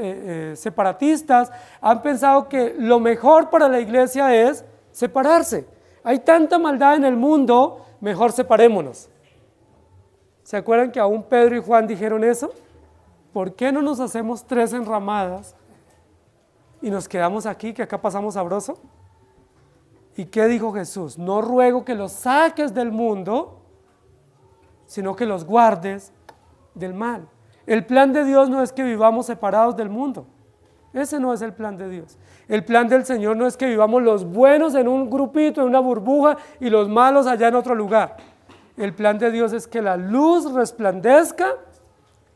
separatistas han pensado que lo mejor para la iglesia es separarse. Hay tanta maldad en el mundo, mejor separémonos. ¿Se acuerdan que aún Pedro y Juan dijeron eso? ¿Por qué no nos hacemos 3 enramadas y nos quedamos aquí, que acá pasamos sabroso? ¿Y qué dijo Jesús? No ruego que los saques del mundo, sino que los guardes del mal. El plan de Dios no es que vivamos separados del mundo. Ese no es el plan de Dios. El plan del Señor no es que vivamos los buenos en un grupito, en una burbuja, y los malos allá en otro lugar. El plan de Dios es que la luz resplandezca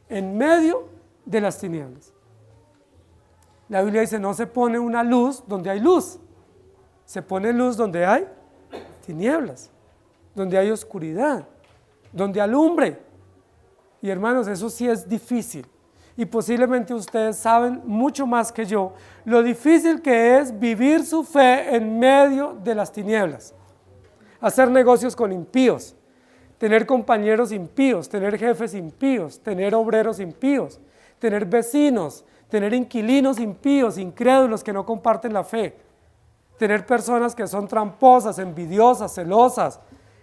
en medio de las tinieblas. La Biblia dice, no se pone una luz donde hay luz. Se pone luz donde hay tinieblas, donde hay oscuridad, donde alumbre. Y hermanos, eso sí es difícil. Y posiblemente ustedes saben mucho más que yo lo difícil que es vivir su fe en medio de las tinieblas. Hacer negocios con impíos, tener compañeros impíos, tener jefes impíos, tener obreros impíos, tener vecinos, tener inquilinos impíos, incrédulos que no comparten la fe. Tener personas que son tramposas, envidiosas, celosas,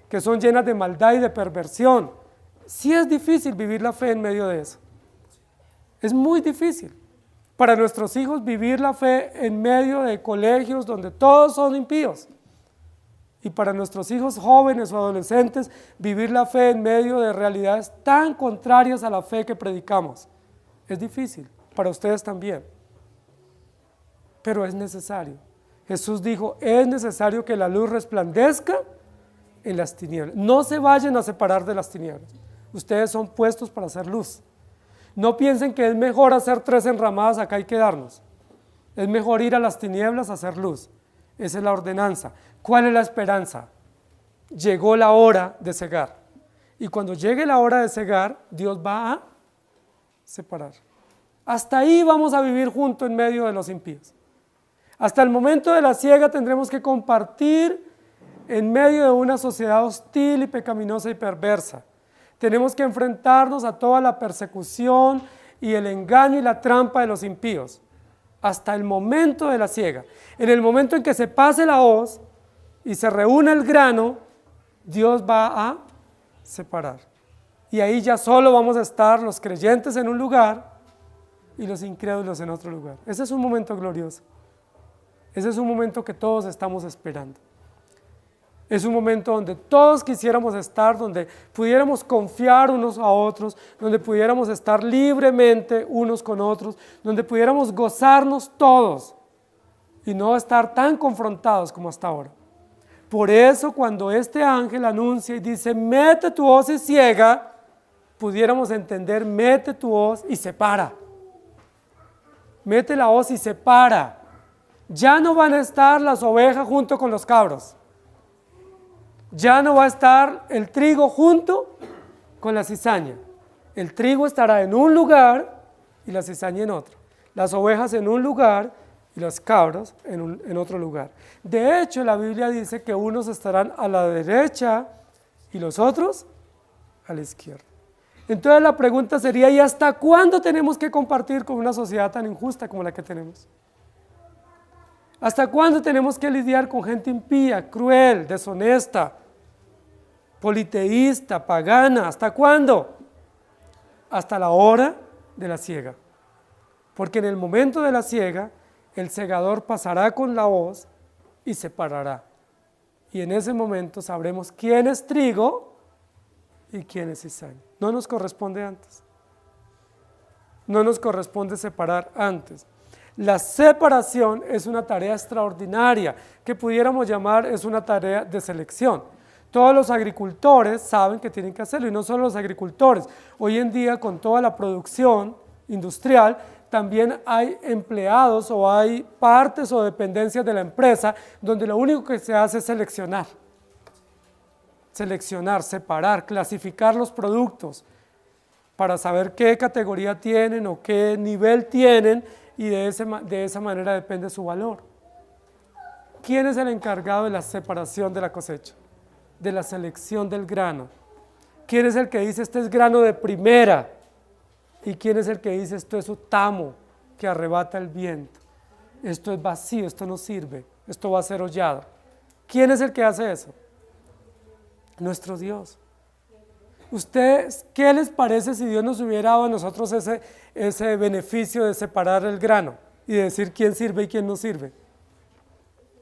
que son llenas de maldad y de perversión. Sí es difícil vivir la fe en medio de eso. Es muy difícil para nuestros hijos vivir la fe en medio de colegios donde todos son impíos. Y para nuestros hijos jóvenes o adolescentes vivir la fe en medio de realidades tan contrarias a la fe que predicamos. Es difícil, para ustedes también. Pero es necesario. Jesús dijo, es necesario que la luz resplandezca en las tinieblas. No se vayan a separar de las tinieblas. Ustedes son puestos para hacer luz. No piensen que es mejor hacer 3 enramadas acá y quedarnos. Es mejor ir a las tinieblas a hacer luz. Esa es la ordenanza. ¿Cuál es la esperanza? Llegó la hora de cegar. Y cuando llegue la hora de cegar, Dios va a separar. Hasta ahí vamos a vivir juntos en medio de los impíos. Hasta el momento de la siega tendremos que compartir en medio de una sociedad hostil y pecaminosa y perversa. Tenemos que enfrentarnos a toda la persecución y el engaño y la trampa de los impíos. Hasta el momento de la siega. En el momento en que se pase la hoz y se reúne el grano, Dios va a separar. Y ahí ya solo vamos a estar los creyentes en un lugar y los incrédulos en otro lugar. Ese es un momento glorioso. Ese es un momento que todos estamos esperando. Es un momento donde todos quisiéramos estar, donde pudiéramos confiar unos a otros, donde pudiéramos estar libremente unos con otros, donde pudiéramos gozarnos todos y no estar tan confrontados como hasta ahora. Por eso cuando este ángel anuncia y dice, mete tu hoz y ciega, pudiéramos entender, mete tu hoz y separa. Mete la hoz y separa. Ya no van a estar las ovejas junto con los cabros. Ya no va a estar el trigo junto con la cizaña. El trigo estará en un lugar y la cizaña en otro. Las ovejas en un lugar y los cabros en otro lugar. De hecho, la Biblia dice que unos estarán a la derecha y los otros a la izquierda. Entonces la pregunta sería, ¿y hasta cuándo tenemos que compartir con una sociedad tan injusta como la que tenemos? ¿Hasta cuándo tenemos que lidiar con gente impía, cruel, deshonesta, politeísta, pagana? ¿Hasta cuándo? Hasta la hora de la siega. Porque en el momento de la siega, el segador pasará con la hoz y separará. Y en ese momento sabremos quién es trigo y quién es cizaña. No nos corresponde antes. No nos corresponde separar antes. La separación es una tarea extraordinaria, que pudiéramos llamar es una tarea de selección. Todos los agricultores saben que tienen que hacerlo, y no solo los agricultores. Hoy en día, con toda la producción industrial, también hay empleados o hay partes o dependencias de la empresa donde lo único que se hace es seleccionar. Seleccionar, separar, clasificar los productos para saber qué categoría tienen o qué nivel tienen, y de esa manera depende su valor. ¿Quién es el encargado de la separación de la cosecha? De la selección del grano. ¿Quién es el que dice este es grano de primera? ¿Y quién es el que dice esto es un tamo que arrebata el viento? Esto es vacío, esto no sirve, esto va a ser hollado. ¿Quién es el que hace eso? Nuestro Dios. ¿Ustedes qué les parece si Dios nos hubiera dado a nosotros ese beneficio de separar el grano y de decir quién sirve y quién no sirve?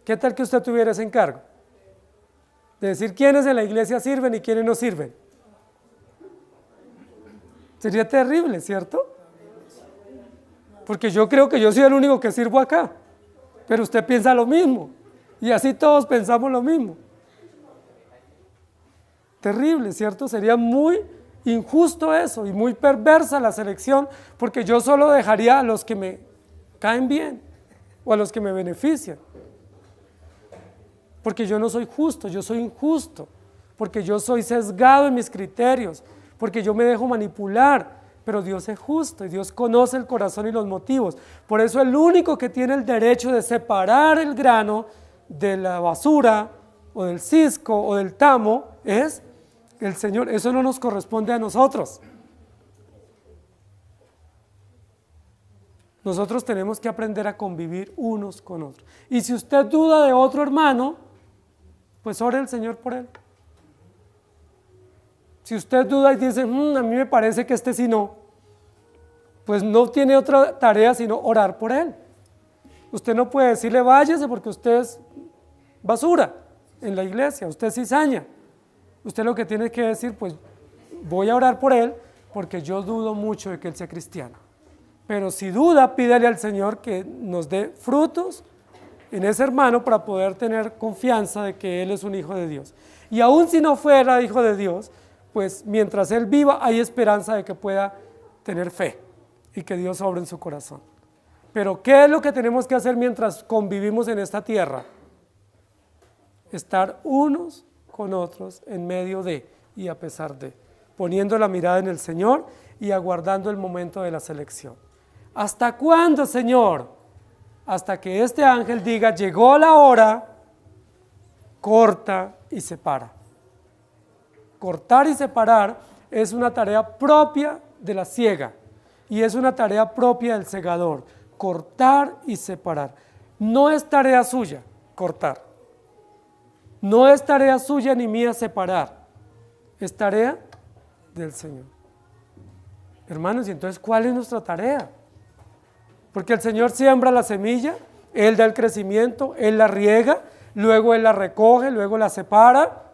¿Qué tal que usted tuviera ese encargo? De decir quiénes en la iglesia sirven y quiénes no sirven. Sería terrible, ¿cierto? Porque yo creo que yo soy el único que sirvo acá, pero usted piensa lo mismo, y así todos pensamos lo mismo. Terrible, ¿cierto? Sería muy injusto eso y muy perversa la selección, porque yo solo dejaría a los que me caen bien o a los que me benefician. Porque yo no soy justo, yo soy injusto, porque yo soy sesgado en mis criterios, porque yo me dejo manipular, pero Dios es justo y Dios conoce el corazón y los motivos. Por eso el único que tiene el derecho de separar el grano de la basura o del cisco o del tamo es el Señor. Eso no nos corresponde a nosotros. Nosotros tenemos que aprender a convivir unos con otros. Y si usted duda de otro hermano, pues ore al Señor por él. Si usted duda y dice, a mí me parece que este sí no, pues no tiene otra tarea sino orar por él. Usted no puede decirle váyase porque usted es basura en la iglesia, usted es cizaña. Usted lo que tiene que decir, pues voy a orar por él porque yo dudo mucho de que él sea cristiano. Pero si duda, pídale al Señor que nos dé frutos en ese hermano para poder tener confianza de que él es un hijo de Dios. Y aun si no fuera hijo de Dios, pues mientras él viva hay esperanza de que pueda tener fe y que Dios obre en su corazón. Pero ¿qué es lo que tenemos que hacer mientras convivimos en esta tierra? Estar unos con otros en medio de y a pesar de, poniendo la mirada en el Señor y aguardando el momento de la selección. ¿Hasta cuándo, Señor? Hasta que este ángel diga, llegó la hora, corta y separa. Cortar y separar es una tarea propia de la siega y es una tarea propia del segador. Cortar y separar. No es tarea suya cortar. No es tarea suya ni mía separar. Es tarea del Señor. Hermanos, y entonces, ¿cuál es nuestra tarea? Porque el Señor siembra la semilla, Él da el crecimiento, Él la riega, luego Él la recoge, luego la separa.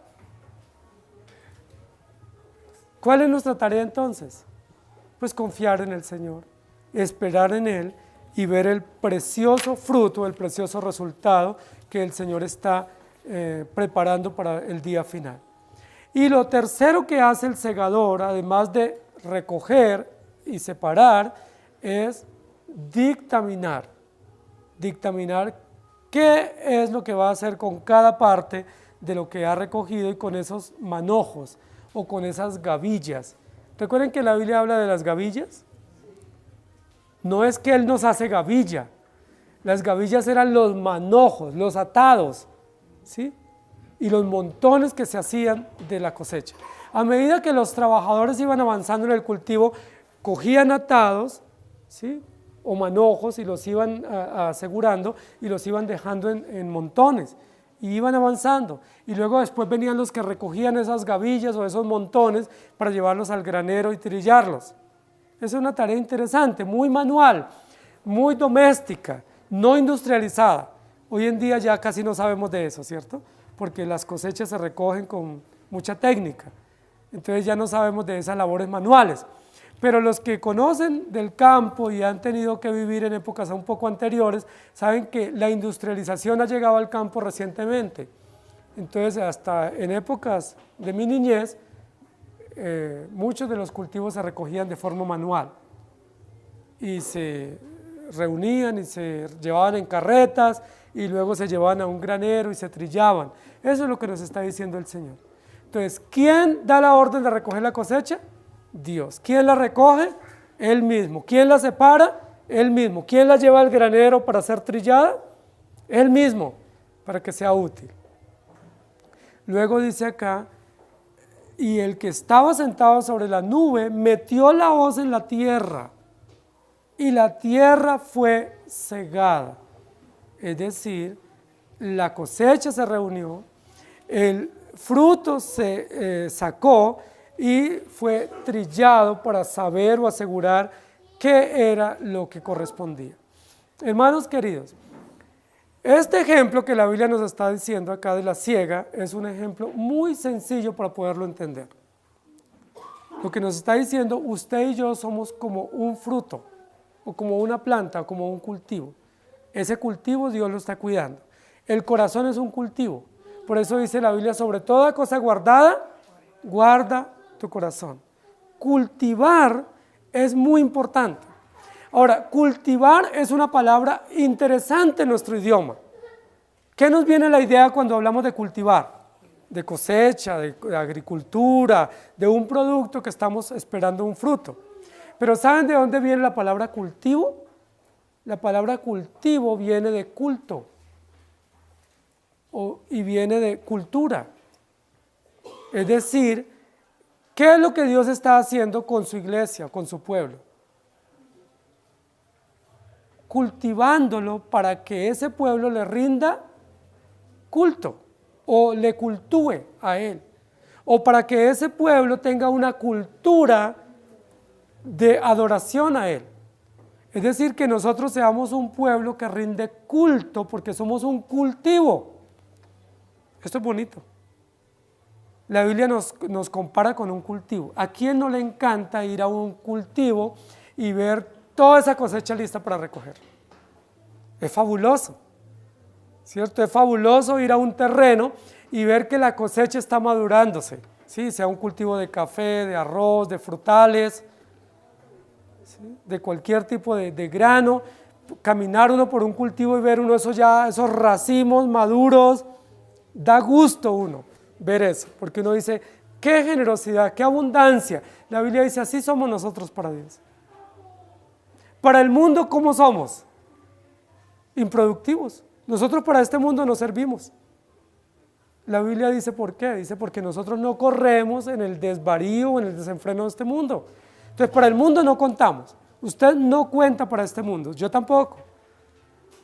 ¿Cuál es nuestra tarea entonces? Pues confiar en el Señor, esperar en Él y ver el precioso fruto, el precioso resultado que el Señor está preparando para el día final. Y lo tercero que hace el segador, además de recoger y separar, es dictaminar. Dictaminar qué es lo que va a hacer con cada parte de lo que ha recogido y con esos manojos o con esas gavillas. ¿Recuerden que la Biblia habla de las gavillas? No es que Él nos hace gavilla. Las gavillas eran los manojos, los atados, ¿sí? Y los montones que se hacían de la cosecha. A medida que los trabajadores iban avanzando en el cultivo, cogían atados, ¿sí? O manojos y los iban asegurando y los iban dejando en montones y iban avanzando. Y luego después venían los que recogían esas gavillas o esos montones para llevarlos al granero y trillarlos. Es una tarea interesante, muy manual, muy doméstica, no industrializada. Hoy en día ya casi no sabemos de eso, ¿cierto? Porque las cosechas se recogen con mucha técnica. Entonces ya no sabemos de esas labores manuales. Pero los que conocen del campo y han tenido que vivir en épocas un poco anteriores, saben que la industrialización ha llegado al campo recientemente. Entonces hasta en épocas de mi niñez, muchos de los cultivos se recogían de forma manual y se reunían y se llevaban en carretas y luego se llevaban a un granero y se trillaban. Eso es lo que nos está diciendo el Señor. Entonces, ¿quién da la orden de recoger la cosecha? Dios. ¿Quién la recoge? Él mismo. ¿Quién la separa? Él mismo. ¿Quién la lleva al granero para ser trillada? Él mismo, para que sea útil. Luego dice acá, y el que estaba sentado sobre la nube metió la hoz en la tierra y la tierra fue segada. Es decir, la cosecha se reunió, el fruto se sacó y fue trillado para saber o asegurar qué era lo que correspondía. Hermanos queridos, este ejemplo que la Biblia nos está diciendo acá de la siega es un ejemplo muy sencillo para poderlo entender. Lo que nos está diciendo, usted y yo somos como un fruto, o como una planta, o como un cultivo. Ese cultivo Dios lo está cuidando. El corazón es un cultivo. Por eso dice la Biblia, sobre toda cosa guardada, guarda tu corazón. Cultivar es muy importante. Ahora, cultivar es una palabra interesante en nuestro idioma. ¿Qué nos viene a la idea cuando hablamos de cultivar? De cosecha, de agricultura, de un producto que estamos esperando un fruto. Pero ¿saben de dónde viene la palabra cultivo? La palabra cultivo viene de culto y viene de cultura. Es decir, ¿qué es lo que Dios está haciendo con su iglesia, con su pueblo? Cultivándolo para que ese pueblo le rinda culto o le cultúe a Él. o para que ese pueblo tenga una cultura de adoración a Él. Es decir, que nosotros seamos un pueblo que rinde culto porque somos un cultivo. Esto es bonito. La Biblia nos compara con un cultivo. ¿A quién no le encanta ir a un cultivo y ver toda esa cosecha lista para recoger? Es fabuloso, ¿cierto? Es fabuloso ir a un terreno y ver que la cosecha está madurándose, ¿sí? Sea un cultivo de café, de arroz, de frutales, ¿sí? De cualquier tipo de grano. Caminar uno por un cultivo y ver uno esos racimos maduros, da gusto uno ver eso, porque uno dice, qué generosidad, qué abundancia. La Biblia dice, así somos nosotros para Dios. Para el mundo, ¿cómo somos? Improductivos. Nosotros para este mundo no servimos. La Biblia dice, ¿por qué? Dice, porque nosotros no corremos en el desvarío o en el desenfreno de este mundo. Entonces, para el mundo no contamos. Usted no cuenta para este mundo, yo tampoco.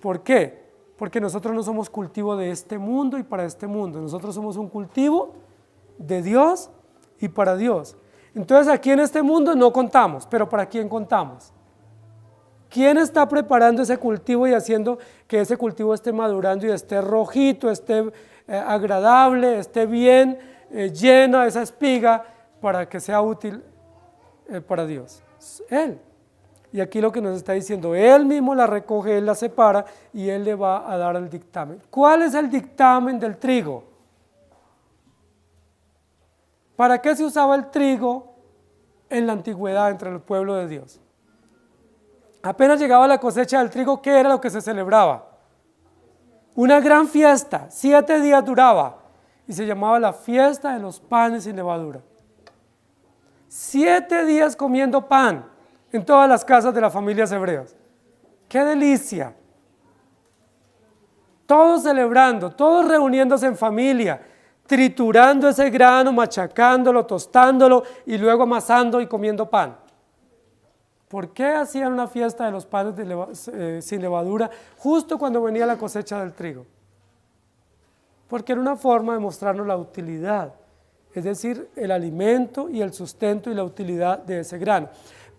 ¿Por qué? Porque nosotros no somos cultivo de este mundo y para este mundo. Nosotros somos un cultivo de Dios y para Dios. Entonces aquí en este mundo no contamos, pero ¿para quién contamos? ¿Quién está preparando ese cultivo y haciendo que ese cultivo esté madurando y esté rojito, esté agradable, esté bien llena esa espiga para que sea útil para Dios? Él. Y aquí lo que nos está diciendo, Él mismo la recoge, Él la separa y Él le va a dar el dictamen. ¿Cuál es el dictamen del trigo? ¿Para qué se usaba el trigo en la antigüedad entre el pueblo de Dios? Apenas llegaba la cosecha del trigo, ¿qué era lo que se celebraba? Una gran fiesta, 7 días duraba y se llamaba la fiesta de los panes sin levadura. 7 días comiendo pan en todas las casas de las familias hebreas. ¡Qué delicia! Todos celebrando, todos reuniéndose en familia, triturando ese grano, machacándolo, tostándolo y luego amasando y comiendo pan. ¿Por qué hacían una fiesta de los panes sin levadura justo cuando venía la cosecha del trigo? Porque era una forma de mostrarnos la utilidad, es decir, el alimento y el sustento y la utilidad de ese grano.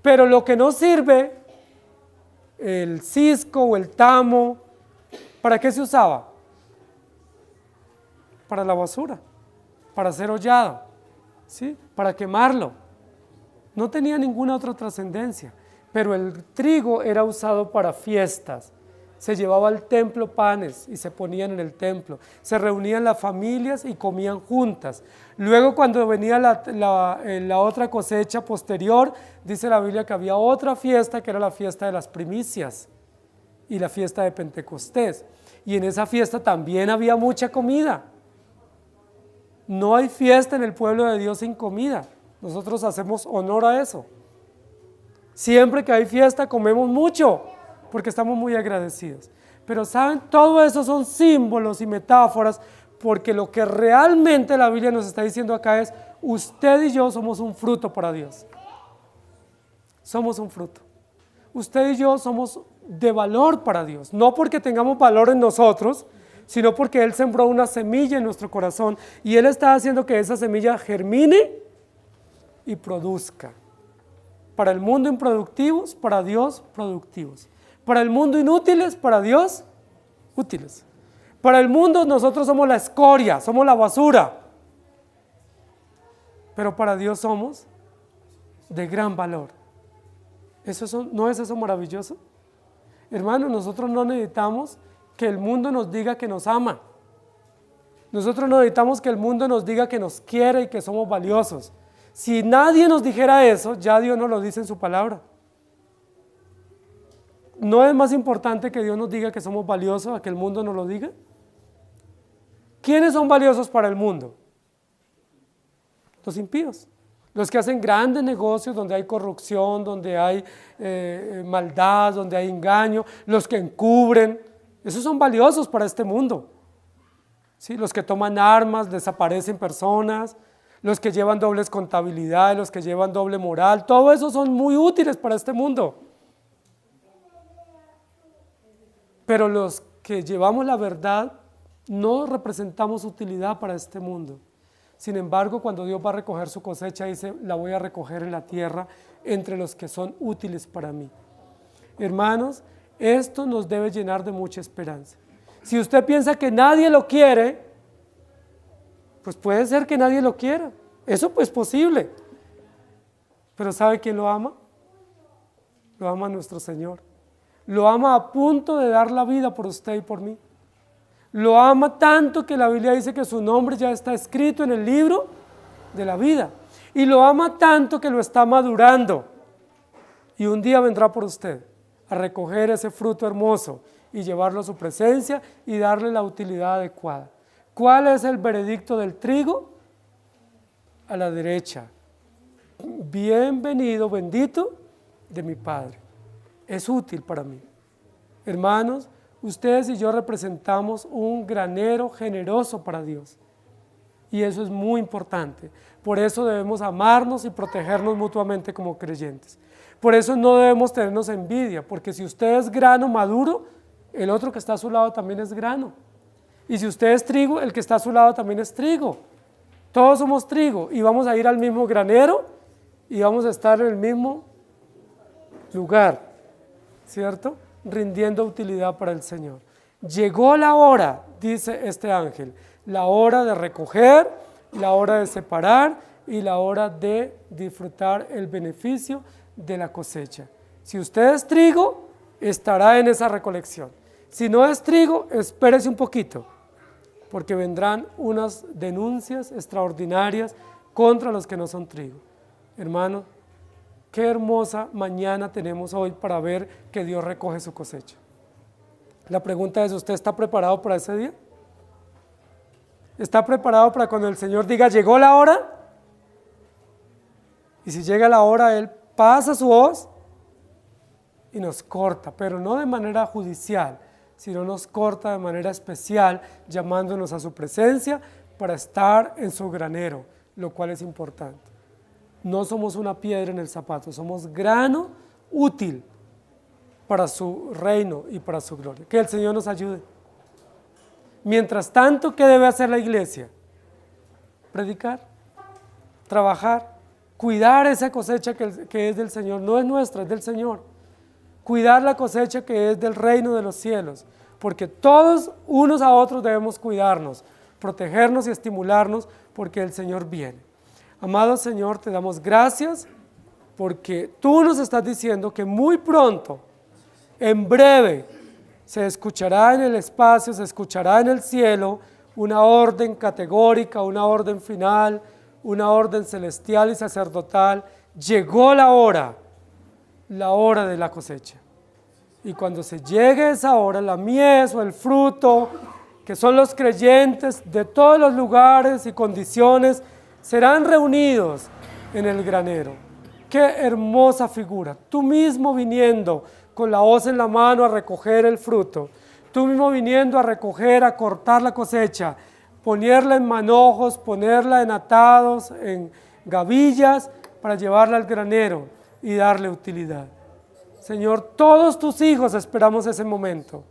Pero lo que no sirve, el cisco o el tamo, ¿para qué se usaba? Para la basura, para ser hollado, ¿sí? Para quemarlo. No tenía ninguna otra trascendencia, pero el trigo era usado para fiestas. Se llevaba al templo panes y se ponían en el templo. Se reunían las familias y comían juntas. Luego cuando venía la otra cosecha posterior, dice la Biblia que había otra fiesta que era la fiesta de las primicias y la fiesta de Pentecostés. Y en esa fiesta también había mucha comida. No hay fiesta en el pueblo de Dios sin comida. Nosotros hacemos honor a eso. Siempre que hay fiesta comemos mucho, porque estamos muy agradecidos. Pero ¿saben? Todo eso son símbolos y metáforas, porque lo que realmente la Biblia nos está diciendo acá es, usted y yo somos un fruto para Dios. Somos un fruto. Usted y yo somos de valor para Dios, no porque tengamos valor en nosotros, sino porque Él sembró una semilla en nuestro corazón y Él está haciendo que esa semilla germine y produzca. Para el mundo improductivos, para Dios productivos. Para el mundo inútiles, para Dios útiles. Para el mundo nosotros somos la escoria, somos la basura. Pero para Dios somos de gran valor. ¿No es eso maravilloso? Hermanos, nosotros no necesitamos que el mundo nos diga que nos ama. Nosotros no necesitamos que el mundo nos diga que nos quiere y que somos valiosos. Si nadie nos dijera eso, ya Dios nos lo dice en su palabra. ¿No es más importante que Dios nos diga que somos valiosos a que el mundo nos lo diga? ¿Quiénes son valiosos para el mundo? Los impíos. Los que hacen grandes negocios donde hay corrupción, donde hay maldad, donde hay engaño, los que encubren, esos son valiosos para este mundo. ¿Sí? Los que toman armas, desaparecen personas, los que llevan dobles contabilidades, los que llevan doble moral, todo eso son muy útiles para este mundo. Pero los que llevamos la verdad no representamos utilidad para este mundo, Sin embargo, cuando Dios va a recoger su cosecha, dice, la voy a recoger en la tierra entre los que son útiles para mí. Hermanos, esto nos debe llenar de mucha esperanza. Si usted piensa que nadie lo quiere, pues puede ser que nadie lo quiera. Eso pues es posible. Pero ¿sabe quién lo ama? Lo ama nuestro Señor. Lo ama a punto de dar la vida por usted y por mí. Lo ama tanto que la Biblia dice que su nombre ya está escrito en el libro de la vida. Y lo ama tanto que lo está madurando. Y un día vendrá por usted a recoger ese fruto hermoso y llevarlo a su presencia y darle la utilidad adecuada. ¿Cuál es el veredicto del trigo? A la derecha. Bienvenido, bendito de mi Padre. Es útil para mí. Hermanos, ustedes y yo representamos un granero generoso para Dios. Y eso es muy importante. Por eso debemos amarnos y protegernos mutuamente como creyentes. Por eso no debemos tenernos envidia, porque si usted es grano maduro, el otro que está a su lado también es grano. Y si usted es trigo, el que está a su lado también es trigo. Todos somos trigo y vamos a ir al mismo granero y vamos a estar en el mismo lugar, ¿cierto? Rindiendo utilidad para el Señor. Llegó la hora, dice este ángel, la hora de recoger, la hora de separar y la hora de disfrutar el beneficio de la cosecha. Si usted es trigo, estará en esa recolección. Si no es trigo, espérese un poquito, porque vendrán unas denuncias extraordinarias contra los que no son trigo. Hermano, qué hermosa mañana tenemos hoy para ver que Dios recoge su cosecha. La pregunta es, ¿usted está preparado para ese día? ¿Está preparado para cuando el Señor diga, llegó la hora? Y si llega la hora, Él pasa su hoz y nos corta, pero no de manera judicial, sino nos corta de manera especial, llamándonos a su presencia para estar en su granero, lo cual es importante. No somos una piedra en el zapato, somos grano útil para su reino y para su gloria. Que el Señor nos ayude. Mientras tanto, ¿qué debe hacer la iglesia? Predicar, trabajar, cuidar esa cosecha que es del Señor. No es nuestra, es del Señor. Cuidar la cosecha que es del reino de los cielos, porque todos unos a otros debemos cuidarnos, protegernos y estimularnos, porque el Señor viene. Amado Señor, te damos gracias porque tú nos estás diciendo que muy pronto, en breve, se escuchará en el espacio, se escuchará en el cielo una orden categórica, una orden final, una orden celestial y sacerdotal. Llegó la hora de la cosecha. Y cuando se llegue esa hora, la mies o el fruto, que son los creyentes de todos los lugares y condiciones, serán reunidos en el granero. ¡Qué hermosa figura! Tú mismo viniendo con la hoz en la mano a recoger el fruto, tú mismo viniendo a recoger, a cortar la cosecha, ponerla en manojos, ponerla en atados, en gavillas, para llevarla al granero y darle utilidad. Señor, todos tus hijos esperamos ese momento,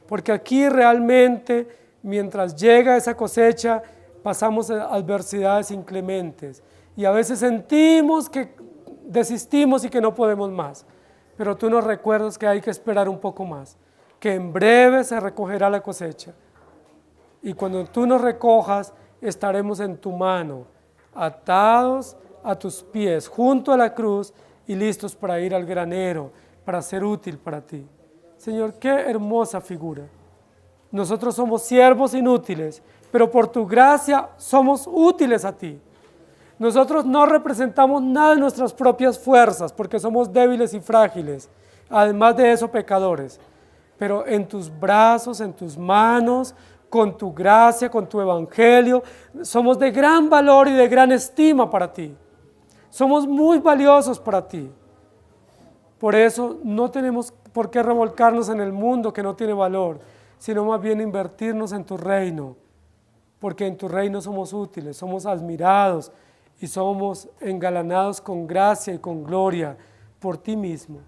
porque aquí realmente, mientras llega esa cosecha, pasamos adversidades inclementes y a veces sentimos que desistimos y que no podemos más, pero tú nos recuerdas que hay que esperar un poco más, que en breve se recogerá la cosecha y cuando tú nos recojas estaremos en tu mano, atados a tus pies, junto a la cruz y listos para ir al granero, para ser útil para ti. Señor, qué hermosa figura. Nosotros somos siervos inútiles, pero por tu gracia somos útiles a ti. Nosotros no representamos nada de nuestras propias fuerzas, porque somos débiles y frágiles, además de eso pecadores. Pero en tus brazos, en tus manos, con tu gracia, con tu evangelio, somos de gran valor y de gran estima para ti. Somos muy valiosos para ti. Por eso no tenemos por qué revolcarnos en el mundo que no tiene valor, sino más bien invertirnos en tu reino, porque en tu reino somos útiles, somos admirados y somos engalanados con gracia y con gloria por ti mismo.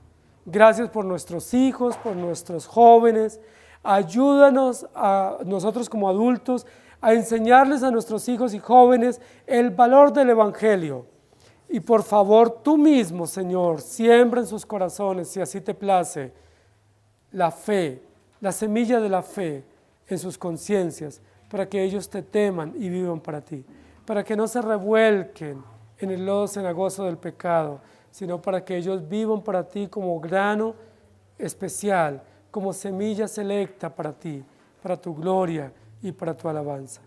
Gracias por nuestros hijos, por nuestros jóvenes. Ayúdanos a nosotros como adultos a enseñarles a nuestros hijos y jóvenes el valor del Evangelio. Y por favor, tú mismo, Señor, siembra en sus corazones, si así te place, la fe, la semilla de la fe en sus conciencias, para que ellos te teman y vivan para ti, para que no se revuelquen en el lodo cenagoso del pecado, sino para que ellos vivan para ti como grano especial, como semilla selecta para ti, para tu gloria y para tu alabanza.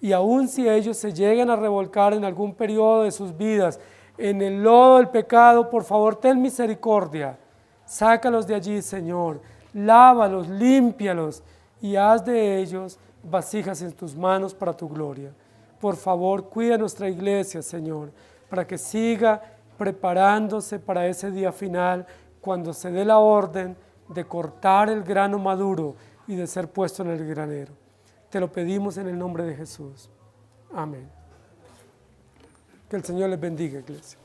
Y aun si ellos se llegan a revolcar en algún periodo de sus vidas en el lodo del pecado, por favor, ten misericordia. Sácalos de allí, Señor. Lávalos, límpialos y haz de ellos vasijas en tus manos para tu gloria. Por favor, cuida nuestra iglesia, Señor, para que siga preparándose para ese día final, cuando se dé la orden de cortar el grano maduro y de ser puesto en el granero. Te lo pedimos en el nombre de Jesús. Amén. Que el Señor les bendiga, iglesia.